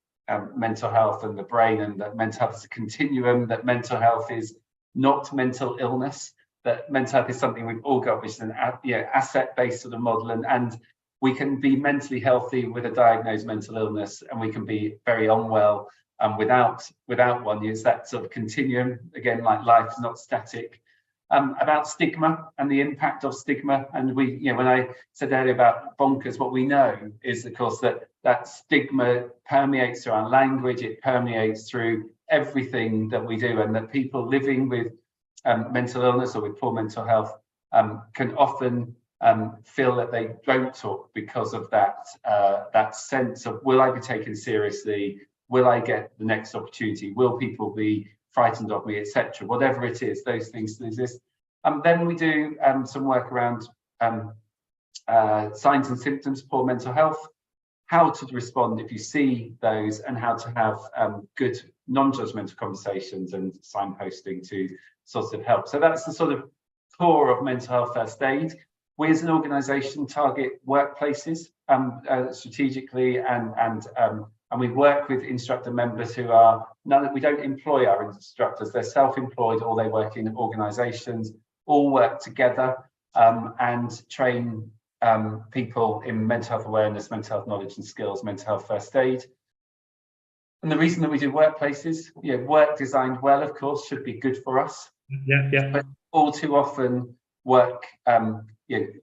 mental health and the brain, and that mental health is a continuum, that mental health is not mental illness, that mental health is something we've all got, which is an asset-based sort of model, and we can be mentally healthy with a diagnosed mental illness, and we can be very unwell without one. It's that sort of continuum, again, like life is not static. About stigma and the impact of stigma, and when I said earlier about bonkers, what we know is, of course, that stigma permeates through our language, it permeates through everything that we do, and that people living with mental illness or with poor mental health can often feel that they don't talk because of that sense of, will I be taken seriously? Will I get the next opportunity? Will people be frightened of me, etc.? Whatever it is, those things still exist. Then we do some work around signs and symptoms of poor mental health, how to respond if you see those, and how to have good non-judgmental conversations and signposting to sort of help. So that's the sort of core of mental health first aid. We as an organisation target workplaces strategically, and we work with instructor members who are we don't employ our instructors, they're self-employed or they work in organisations, all work together and train people in mental health awareness, mental health knowledge and skills, mental health first aid. And the reason that we do workplaces, work designed well, of course, should be good for us. But all too often, work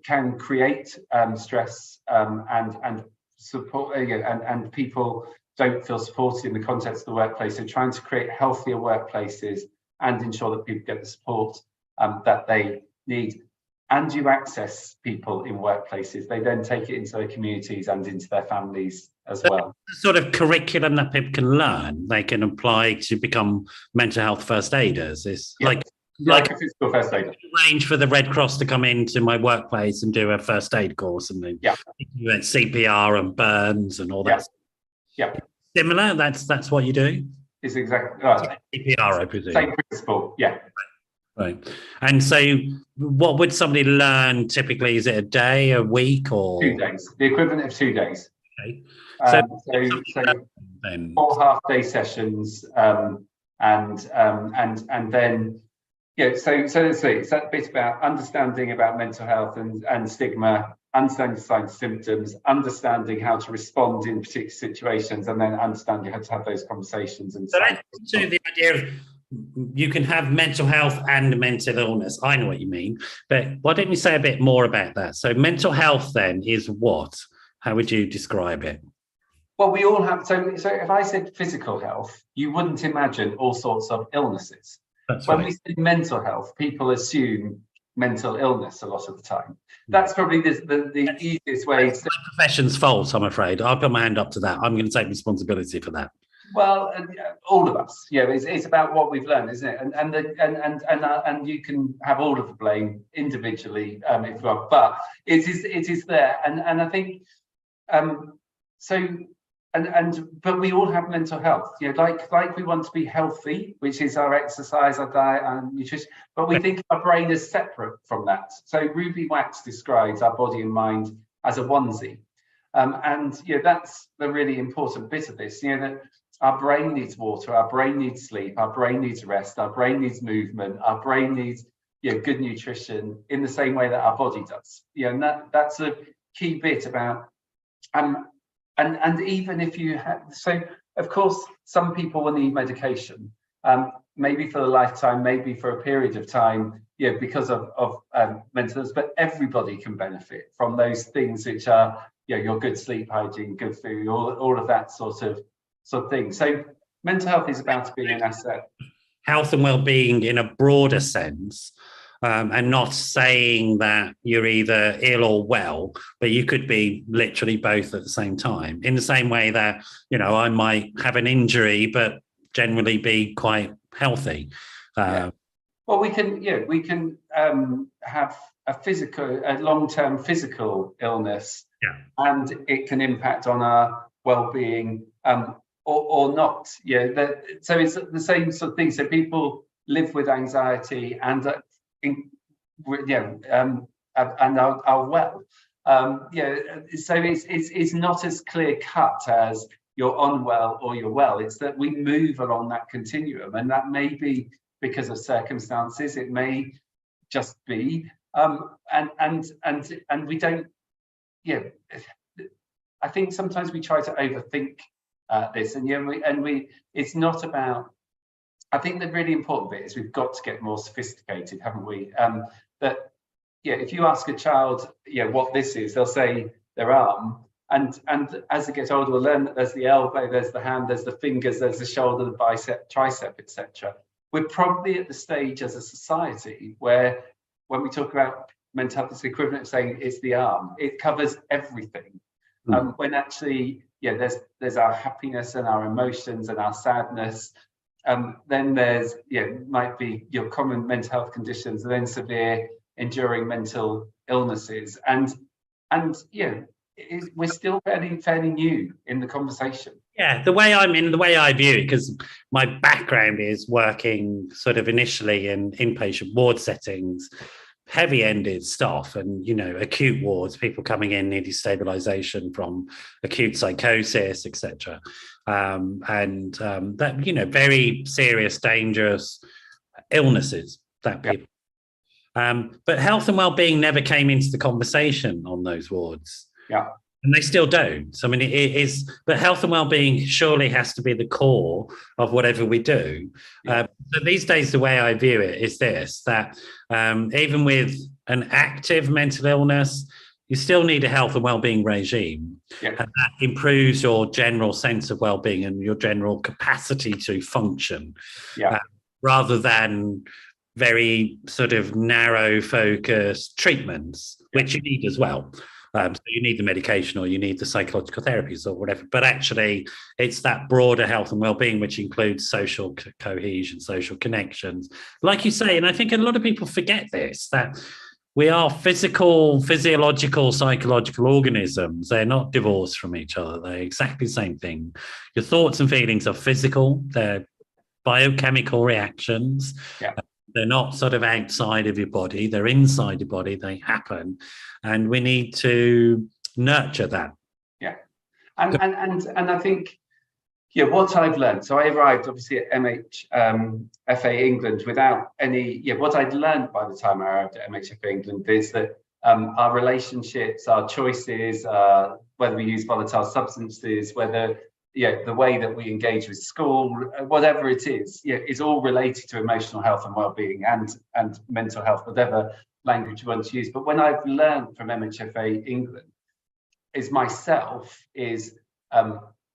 can create stress and support, and people don't feel supported in the context of the workplace. So trying to create healthier workplaces and ensure that people get the support that they need. And you access people in workplaces. They then take it into their communities and into their families as well. The sort of curriculum that people can learn, they can apply to become mental health first aiders. It's like a physical first aider. Arrange for the Red Cross to come into my workplace and do a first aid course, and then you had CPR and burns and all that. Yeah. Similar. That's what you do. It's exactly right. CPR, I presume. Same principle. Yeah. Right. And so what would somebody learn typically? Is it a day, a week, or 2 days? The equivalent of 2 days. Okay. So 4 half-day sessions, and then so it's that bit about understanding about mental health and stigma, understanding the signs and symptoms, understanding how to respond in particular situations, and then understanding how to have those conversations. And so that's to the idea of you can have mental health and mental illness. I know what you mean, but why don't you say a bit more about that? So mental health then is what? How would you describe it? Well, we all have, so if I said physical health, you wouldn't imagine all sorts of illnesses. When we say mental health, people assume mental illness a lot of the time. That's probably the easiest way. It's my profession's fault, I'm afraid. I'll put my hand up to that. I'm going to take responsibility for that. Well, all of us, it's about what we've learned, isn't it? And you can have all of the blame individually if you want, but it is there, and I think but we all have mental health, like we want to be healthy, which is our exercise, our diet, and nutrition, but we think our brain is separate from that. So Ruby Wax describes our body and mind as a onesie, and that's the really important bit of this, that our brain needs water, our brain needs sleep, our brain needs rest, our brain needs movement, our brain needs good nutrition in the same way that our body does. And that's a key bit about and even if you have, so of course some people will need medication, maybe for a lifetime, maybe for a period of time, because of mental illness, but everybody can benefit from those things which are your good sleep hygiene, good food, all of that sort of thing. So mental health is about being an asset. Health and well-being in a broader sense, and not saying that you're either ill or well, but you could be literally both at the same time, in the same way that, I might have an injury, but generally be quite healthy. Well, we can have a long-term physical illness, and it can impact on our well-being, or not. So it's the same sort of thing. So people live with anxiety and are well. So it's not as clear cut as you're unwell or you're well. It's that we move along that continuum, and that may be because of circumstances. It may just be, and we don't. I think sometimes we try to overthink this, and it's not about. I think the really important bit is we've got to get more sophisticated, haven't we? If you ask a child, what this is, they'll say their arm, and as they get older, we'll learn that there's the elbow, there's the hand, there's the fingers, there's the shoulder, the bicep, tricep, etc. We're probably at the stage as a society where, when we talk about mental health is the equivalent of saying it's the arm. It covers everything. When actually, there's our happiness and our emotions and our sadness. Then there's, might be your common mental health conditions, and then severe enduring mental illnesses. And we're still fairly new in the conversation. Yeah, the way I view it, because my background is working sort of initially in inpatient ward settings, heavy-ended stuff, and acute wards, people coming in needing stabilization from acute psychosis, etc. That very serious, dangerous illnesses that people. But health and well-being never came into the conversation on those wards. Yeah. And they still don't. I mean, it is, but health and well-being surely has to be the core of whatever we do. So these days, the way I view it is this, that even with an active mental illness, you still need a health and well-being regime. And that improves your general sense of well-being and your general capacity to function, rather than very sort of narrow focused treatments, which you need as well. So you need the medication or you need the psychological therapies or whatever. But actually, it's that broader health and well-being, which includes social cohesion, social connections. Like you say, and I think a lot of people forget this, that we are physiological, psychological organisms. They're not divorced from each other. They're exactly the same thing. Your thoughts and feelings are physical. They're biochemical reactions. They're not sort of outside of your body. They're inside your body. They happen. And we need to nurture that. And I think, what I've learned, so I arrived obviously at MHFA England without any, what I'd learned by the time I arrived at MHFA England is that our relationships, our choices, whether we use volatile substances, whether the way that we engage with school, whatever it is all related to emotional health and well-being and mental health, whatever language you want to use. But when I've learned from MHFA England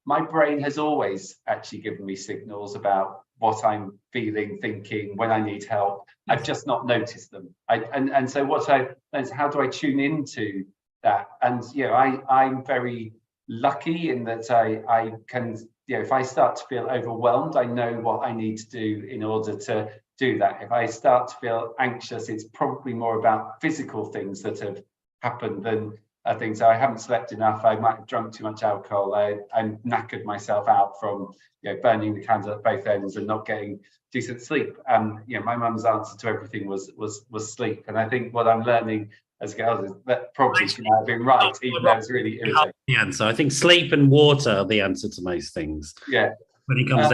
my brain has always actually given me signals about what I'm feeling, thinking, when I need help. I've just not noticed them. So what I learned is, how do I tune into that? And I'm very lucky in that I can, if I start to feel overwhelmed, I know what I need to do in order to do that. If I start to feel anxious, it's probably more about physical things that have happened than things. So I haven't slept enough, I might have drunk too much alcohol, I'm knackered myself out from burning the candle at both ends and not getting decent sleep. My mum's answer to everything was sleep. And I think what I'm learning as girls is that probably she might have been right, even though it's really irritating. The answer. I think sleep and water are the answer to most things. When it comes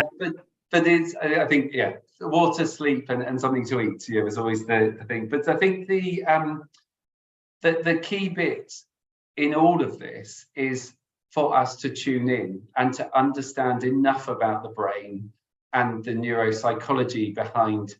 but it's, I think, water, sleep, and something to eat is always the thing. But I think the key bit in all of this is for us to tune in and to understand enough about the brain and the neuropsychology behind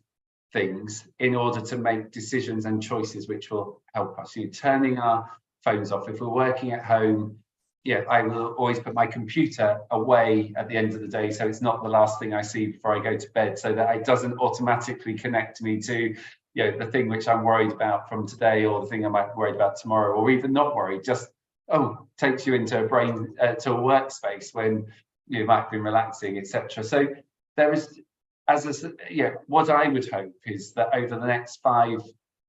things in order to make decisions and choices which will help us. Turning our phones off. If we're working at home, I will always put my computer away at the end of the day, so it's not the last thing I see before I go to bed, so that it doesn't automatically connect me to the thing which I'm worried about from today, or the thing I might be worried about tomorrow, or even not worried, just takes you into a brain to a workspace when you might have been relaxing, etc. So there is, what I would hope is that over the next 5,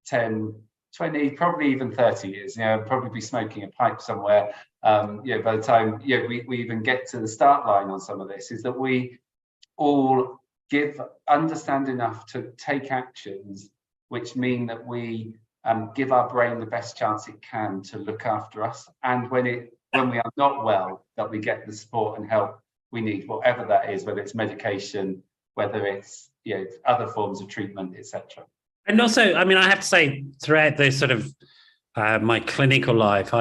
10, 20, probably even 30 years, I'll probably be smoking a pipe somewhere, by the time we even get to the start line on some of this, is that we all understand enough to take actions which mean that we give our brain the best chance it can to look after us, and when we are not well, that we get the support and help we need, whatever that is, whether it's medication, whether it's other forms of treatment, etc. And also, I mean, I have to say, throughout this sort of my clinical life,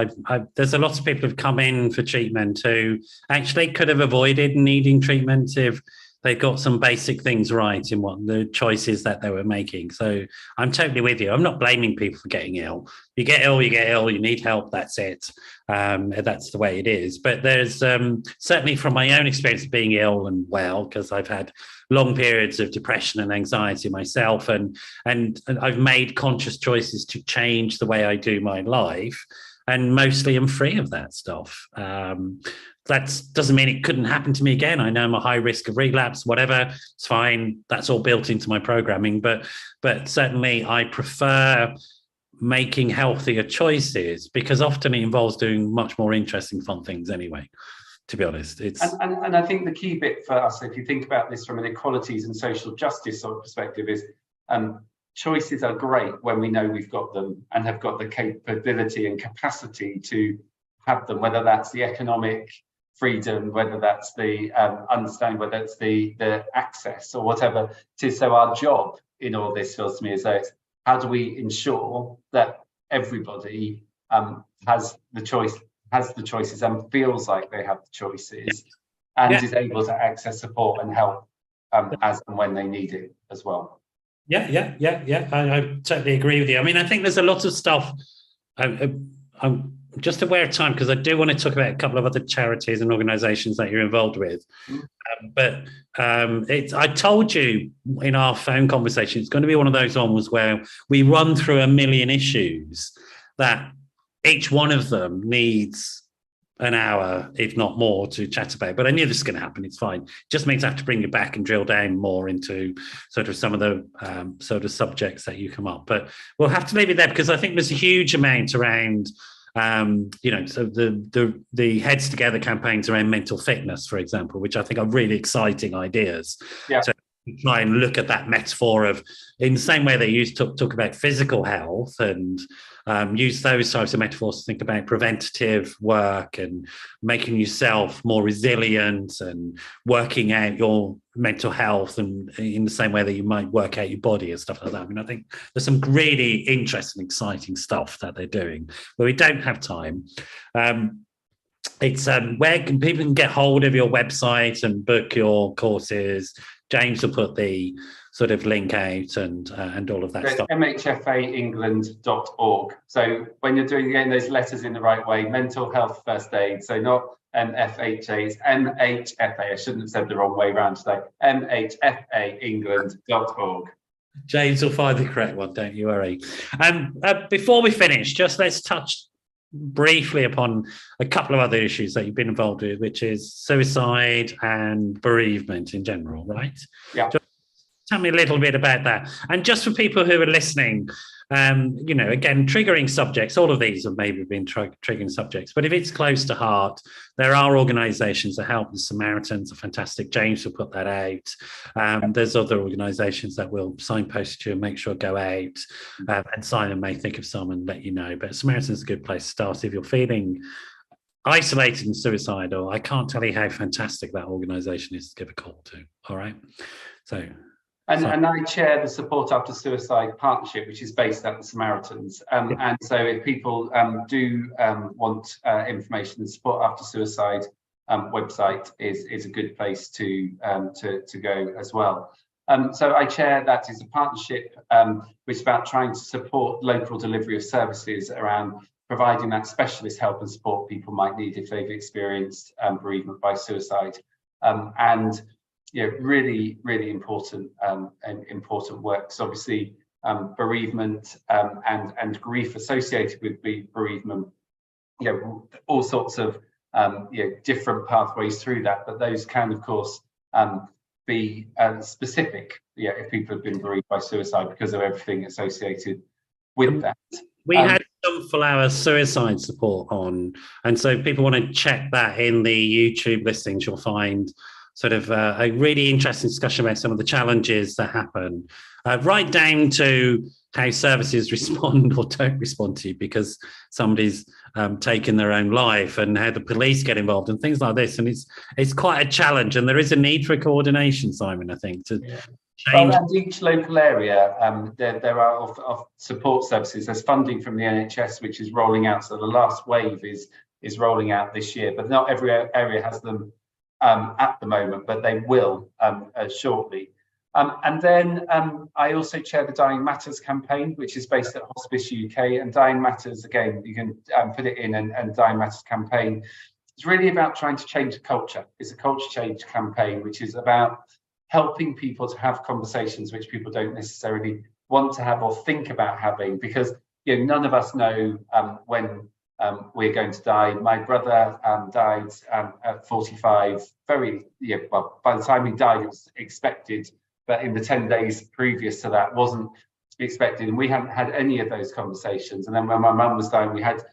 there's a lot of people who've come in for treatment who actually could have avoided needing treatment if they got some basic things right in what the choices that they were making. So I'm totally with you. I'm not blaming people for getting ill. You get ill, you get ill, you need help, that's it. That's the way it is. But there's certainly from my own experience of being ill and well, because I've had long periods of depression and anxiety myself, and I've made conscious choices to change the way I do my life, and mostly I'm free of that stuff. That doesn't mean it couldn't happen to me again. I know I'm a high risk of relapse, whatever. It's fine. That's all built into my programming. But certainly I prefer making healthier choices, because often it involves doing much more interesting, fun things anyway, to be honest. It's and I think the key bit for us, if you think about this from an equalities and social justice sort of perspective, is choices are great when we know we've got them and have got the capability and capacity to have them, whether that's the economic freedom, whether that's the understanding, whether it's the access or whatever it is. So our job in all this feels to me is that how do we ensure that everybody has the choices and feels like they have the choices, and is able to access support and help as and when they need it as well. Yeah. I totally agree with you. I mean, I think there's a lot of stuff. I'm just aware of time, because I do want to talk about a couple of other charities and organisations that you're involved with. But I told you in our phone conversation, it's going to be one of those ones where we run through a million issues that each one of them needs an hour, if not more, to chat about. But I knew this was going to happen. It's fine. It just means I have to bring you back and drill down more into sort of some of the sort of subjects that you come up. But we'll have to leave it there, because I think there's a huge amount around so the Heads Together campaigns around mental fitness, for example, which I think are really exciting ideas. Yeah. So try and look at that metaphor of, in the same way they used to talk about physical health, and use those types of metaphors to think about preventative work and making yourself more resilient and working out your mental health, and in the same way that you might work out your body and stuff like that. I mean, I think there's some really interesting, exciting stuff that they're doing, but we don't have time. It's where can people get hold of your website and book your courses? James will put the sort of link out and all of that stuff. MHFAengland.org. So when you're getting those letters in the right way, mental health first aid. So not MFHA, it's MHFA. I shouldn't have said the wrong way around today. MHFAengland.org. James will find the correct one, don't you worry. Before we finish, just let's touch briefly upon a couple of other issues that you've been involved with, which is suicide and bereavement in general, right? Yeah. Just tell me a little bit about that. And just for people who are listening, again, triggering subjects, all of these have maybe been triggering subjects, but if it's close to heart, there are organisations that help. The Samaritans are fantastic. James will put that out. There's other organisations that will signpost you and make sure go out. And Simon may think of some and let you know. But Samaritans is a good place to start if you're feeling isolated and suicidal. I can't tell you how fantastic that organisation is to give a call to. All right. So. And I chair the Support After Suicide Partnership, which is based at the Samaritans. And so if people do want information, the Support After Suicide website is a good place to go as well. So I chair that is a partnership which is about trying to support local delivery of services around providing that specialist help and support people might need if they've experienced bereavement by suicide. Really, really important work. So obviously, bereavement and grief associated with bereavement, all sorts of different pathways through that. But those can, of course, be specific. If people have been bereaved by suicide because of everything associated with that. We had some for our suicide support on, and so people want to check that in the YouTube listings. You'll find sort of a really interesting discussion about some of the challenges that happen, right down to how services respond or don't respond to you because somebody's taken their own life, and how the police get involved and things like this. And it's quite a challenge, and there is a need for coordination, Simon, I think, to change. Well, and each local area, there are of support services. There's funding from the NHS, which is rolling out. So the last wave is rolling out this year, but not every area has them at the moment, but they will shortly. And then I also chair the Dying Matters campaign, which is based at Hospice UK. And Dying Matters, again, you can put it in, and Dying Matters campaign. It's really about trying to change the culture. It's a culture change campaign, which is about helping people to have conversations which people don't necessarily want to have or think about having, because none of us know when we're going to die. My brother died at 45. Well, by the time he died, it was expected, but in the 10 days previous to that, wasn't expected, and we hadn't had any of those conversations. And then when my mum was dying, we had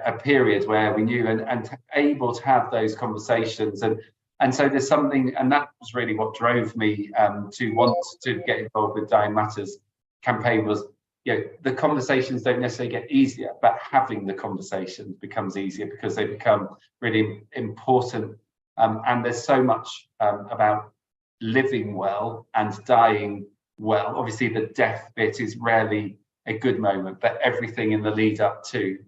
a period where we knew and able to have those conversations, and so there's something, and that was really what drove me to want to get involved with Dying Matters campaign. Was the conversations don't necessarily get easier, but having the conversations becomes easier because they become really important. And there's so much about living well and dying well. Obviously, the death bit is rarely a good moment, but everything in the lead up to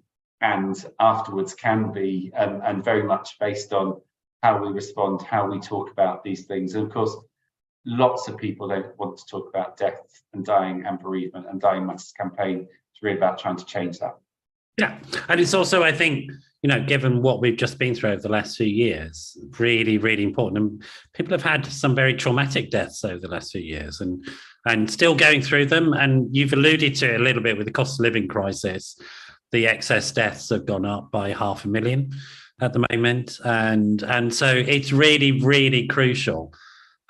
and afterwards can be, and very much based on how we respond, how we talk about these things. And of course, lots of people don't want to talk about death and dying and bereavement, and Dying Matters campaign is really about trying to change that. Yeah, and it's also, I think, given what we've just been through over the last few years, really, really important. And people have had some very traumatic deaths over the last few years, and still going through them. And you've alluded to it a little bit with the cost of living crisis. The excess deaths have gone up by 500,000 at the moment, and so it's really, really crucial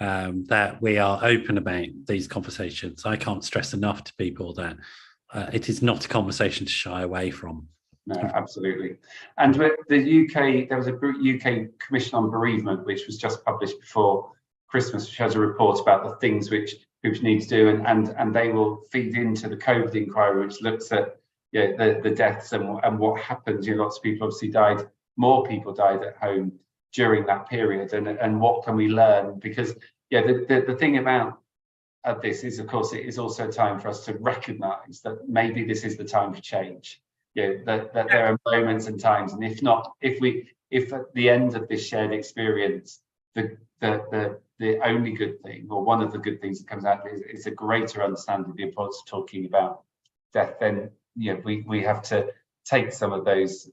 that we are open about these conversations. I can't stress enough to people that it is not a conversation to shy away from. No, absolutely. And the UK, there was a UK Commission on Bereavement, which was just published before Christmas, which has a report about the things which need to do, and they will feed into the COVID inquiry, which looks at the deaths and what happens. Lots of people obviously died. More people died at home during that period, and what can we learn? Because the thing about this is, of course, it is also time for us to recognise that maybe this is the time for change. That there are moments and times, and if at the end of this shared experience, the only good thing, or one of the good things that comes out is a greater understanding of the importance of talking about death, then we have to take some of those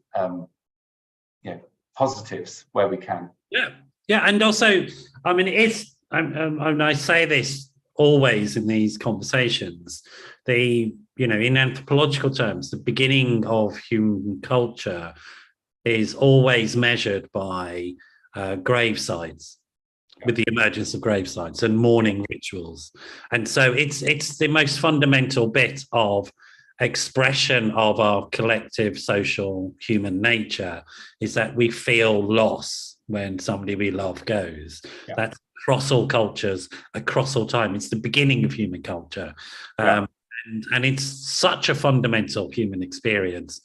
positives where we can. Yeah, and also, I mean, it's I say this always in these conversations. In anthropological terms, the beginning of human culture is always measured by grave sites, with the emergence of grave sites and mourning rituals. And so it's the most fundamental bit of expression of our collective social human nature, is that we feel loss when somebody we love goes. Yeah. That's across all cultures, across all time. It's the beginning of human culture. Yeah. And it's such a fundamental human experience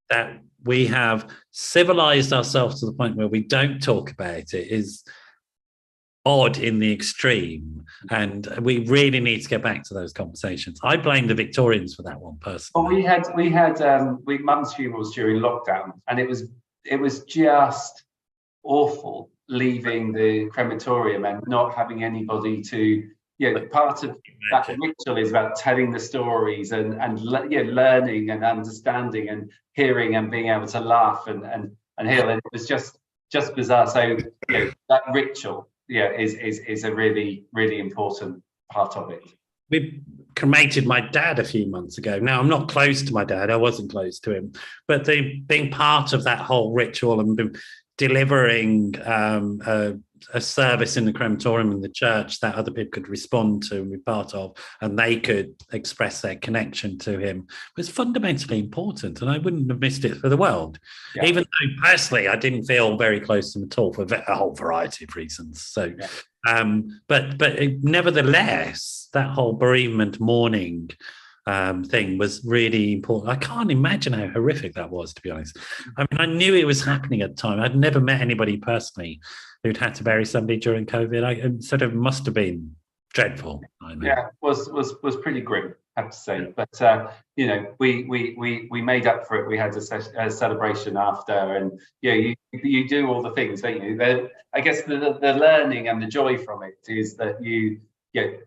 that we have civilized ourselves to the point where we don't talk about it is odd in the extreme, and we really need to get back to those conversations. I blame the Victorians for that one personally. Well, we had mum's funerals during lockdown, and it was just awful leaving the crematorium and not having anybody to. Part of that ritual is about telling the stories and learning and understanding and hearing and being able to laugh and heal. And it was just bizarre. So that ritual is a really, really important part of it. We cremated my dad a few months ago. Now, I'm not close to my dad. I wasn't close to him. But being part of that whole ritual and delivering a service in the crematorium in the church that other people could respond to and be part of, and they could express their connection to him, was fundamentally important, and I wouldn't have missed it for the world. Yeah. Even though personally I didn't feel very close to him at all for a whole variety of reasons. So, yeah. But nevertheless, that whole bereavement mourning thing was really important. I can't imagine how horrific that was, to be honest. I mean, I knew it was happening at the time. I'd never met anybody personally who'd had to bury somebody during COVID. It sort of must have been dreadful. I mean. Yeah, was pretty grim, I have to say. But you know, we made up for it. We had a celebration after, and you do all the things, don't you? I guess the learning and the joy from it is that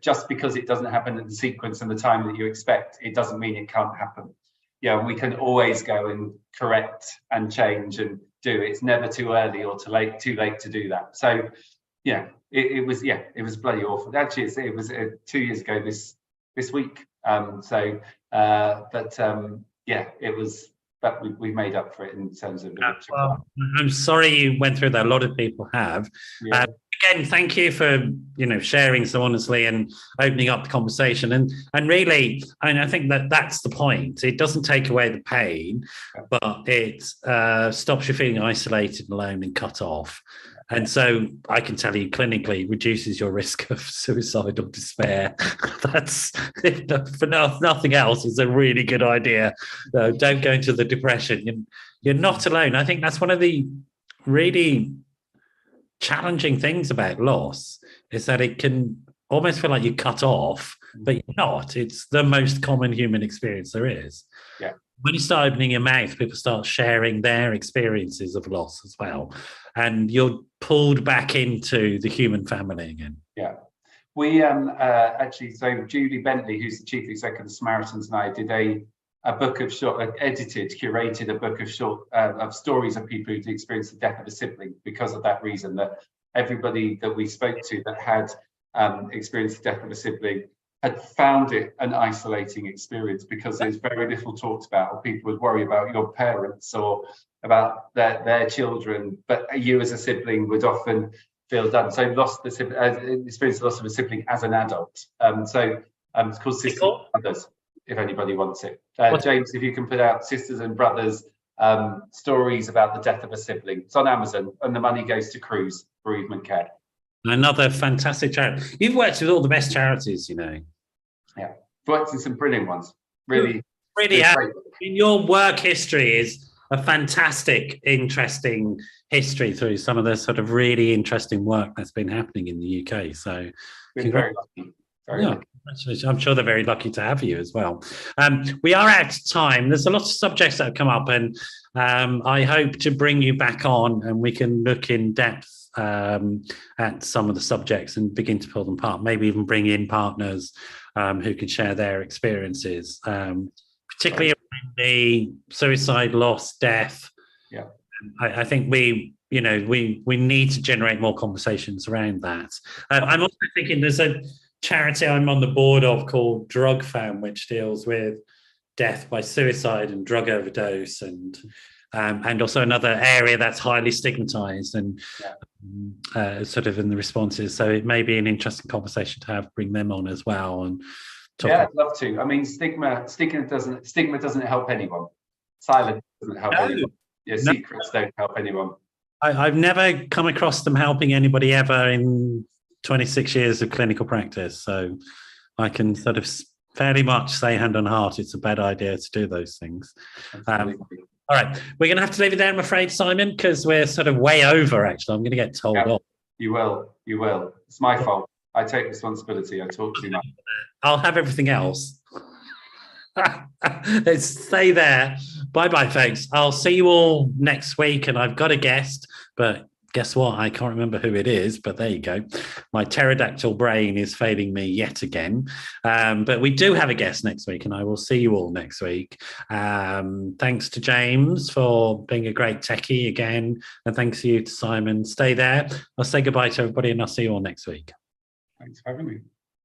just because it doesn't happen in the sequence and the time that you expect, it doesn't mean it can't happen. Yeah, we can always go and correct and change and do. It's never too early or too late to do that. So yeah, it was bloody awful. Actually, it was 2 years ago this week. It was. But we made up for it in terms of. Well, I'm sorry you went through that. A lot of people have. Yeah. Again, thank you for sharing so honestly and opening up the conversation. And really, I think that's the point. It doesn't take away the pain, but it stops you feeling isolated, alone, and cut off. And so I can tell you clinically reduces your risk of suicide or despair. That's, for nothing else, is a really good idea. Don't go into the depression. You're not alone. I think that's one of the really challenging things about loss, is that it can almost feel like you're cut off, but you're not. It's the most common human experience there is. Yeah. When you start opening your mouth, people start sharing their experiences of loss as well. And you're pulled back into the human family again. Yeah. We actually, so Julie Bentley, who's the chief executive of the Samaritans, and I did a book of curated a book of short of stories of people who'd experienced the death of a sibling because of that reason, that everybody that we spoke to that had experienced the death of a sibling had found it an isolating experience because there's very little talked about, or people would worry about your parents or about their children, but you as a sibling would often feel done. So experienced the loss of a sibling as an adult. It's called Sisters and Brothers, if anybody wants it. James, if you can put out Sisters and Brothers stories about the death of a sibling. It's on Amazon, and the money goes to Cruise Bereavement Care. Another fantastic charity. You've worked with all the best charities, Yeah, worked in some brilliant ones. Really have. Your work history is a fantastic, interesting history through some of the sort of really interesting work that's been happening in the UK. So, very lucky. Very lucky. I'm sure they're very lucky to have you as well. We are out of time. There's a lot of subjects that have come up, and I hope to bring you back on and we can look in depth at some of the subjects and begin to pull them apart, maybe even bring in partners who can share their experiences, particularly around the suicide, loss, death. Yeah, I think we need to generate more conversations around that. I'm also thinking there's a charity I'm on the board of called Drug Fam, which deals with death by suicide and drug overdose, and also another area that's highly stigmatized and sort of in the responses. So it may be an interesting conversation to have, bring them on as well. And I'd love to. I mean, stigma doesn't help anyone. Silence doesn't help anyone. Secrets don't help anyone. I've never come across them helping anybody ever in 26 years of clinical practice. So I can sort of fairly much say hand on heart, it's a bad idea to do those things. All right, we're going to have to leave it there, I'm afraid, Simon, because we're sort of way over, actually. I'm going to get told off. You will. It's my fault. I take responsibility. I talk too much. I'll have everything else. Let's stay there. Bye-bye, folks. I'll see you all next week, and I've got a guest, but guess what? I can't remember who it is, but there you go. My pterodactyl brain is failing me yet again. But we do have a guest next week, and I will see you all next week. Thanks to James for being a great techie again. And thanks to you, to Simon. Stay there. I'll say goodbye to everybody, and I'll see you all next week. Thanks for having me.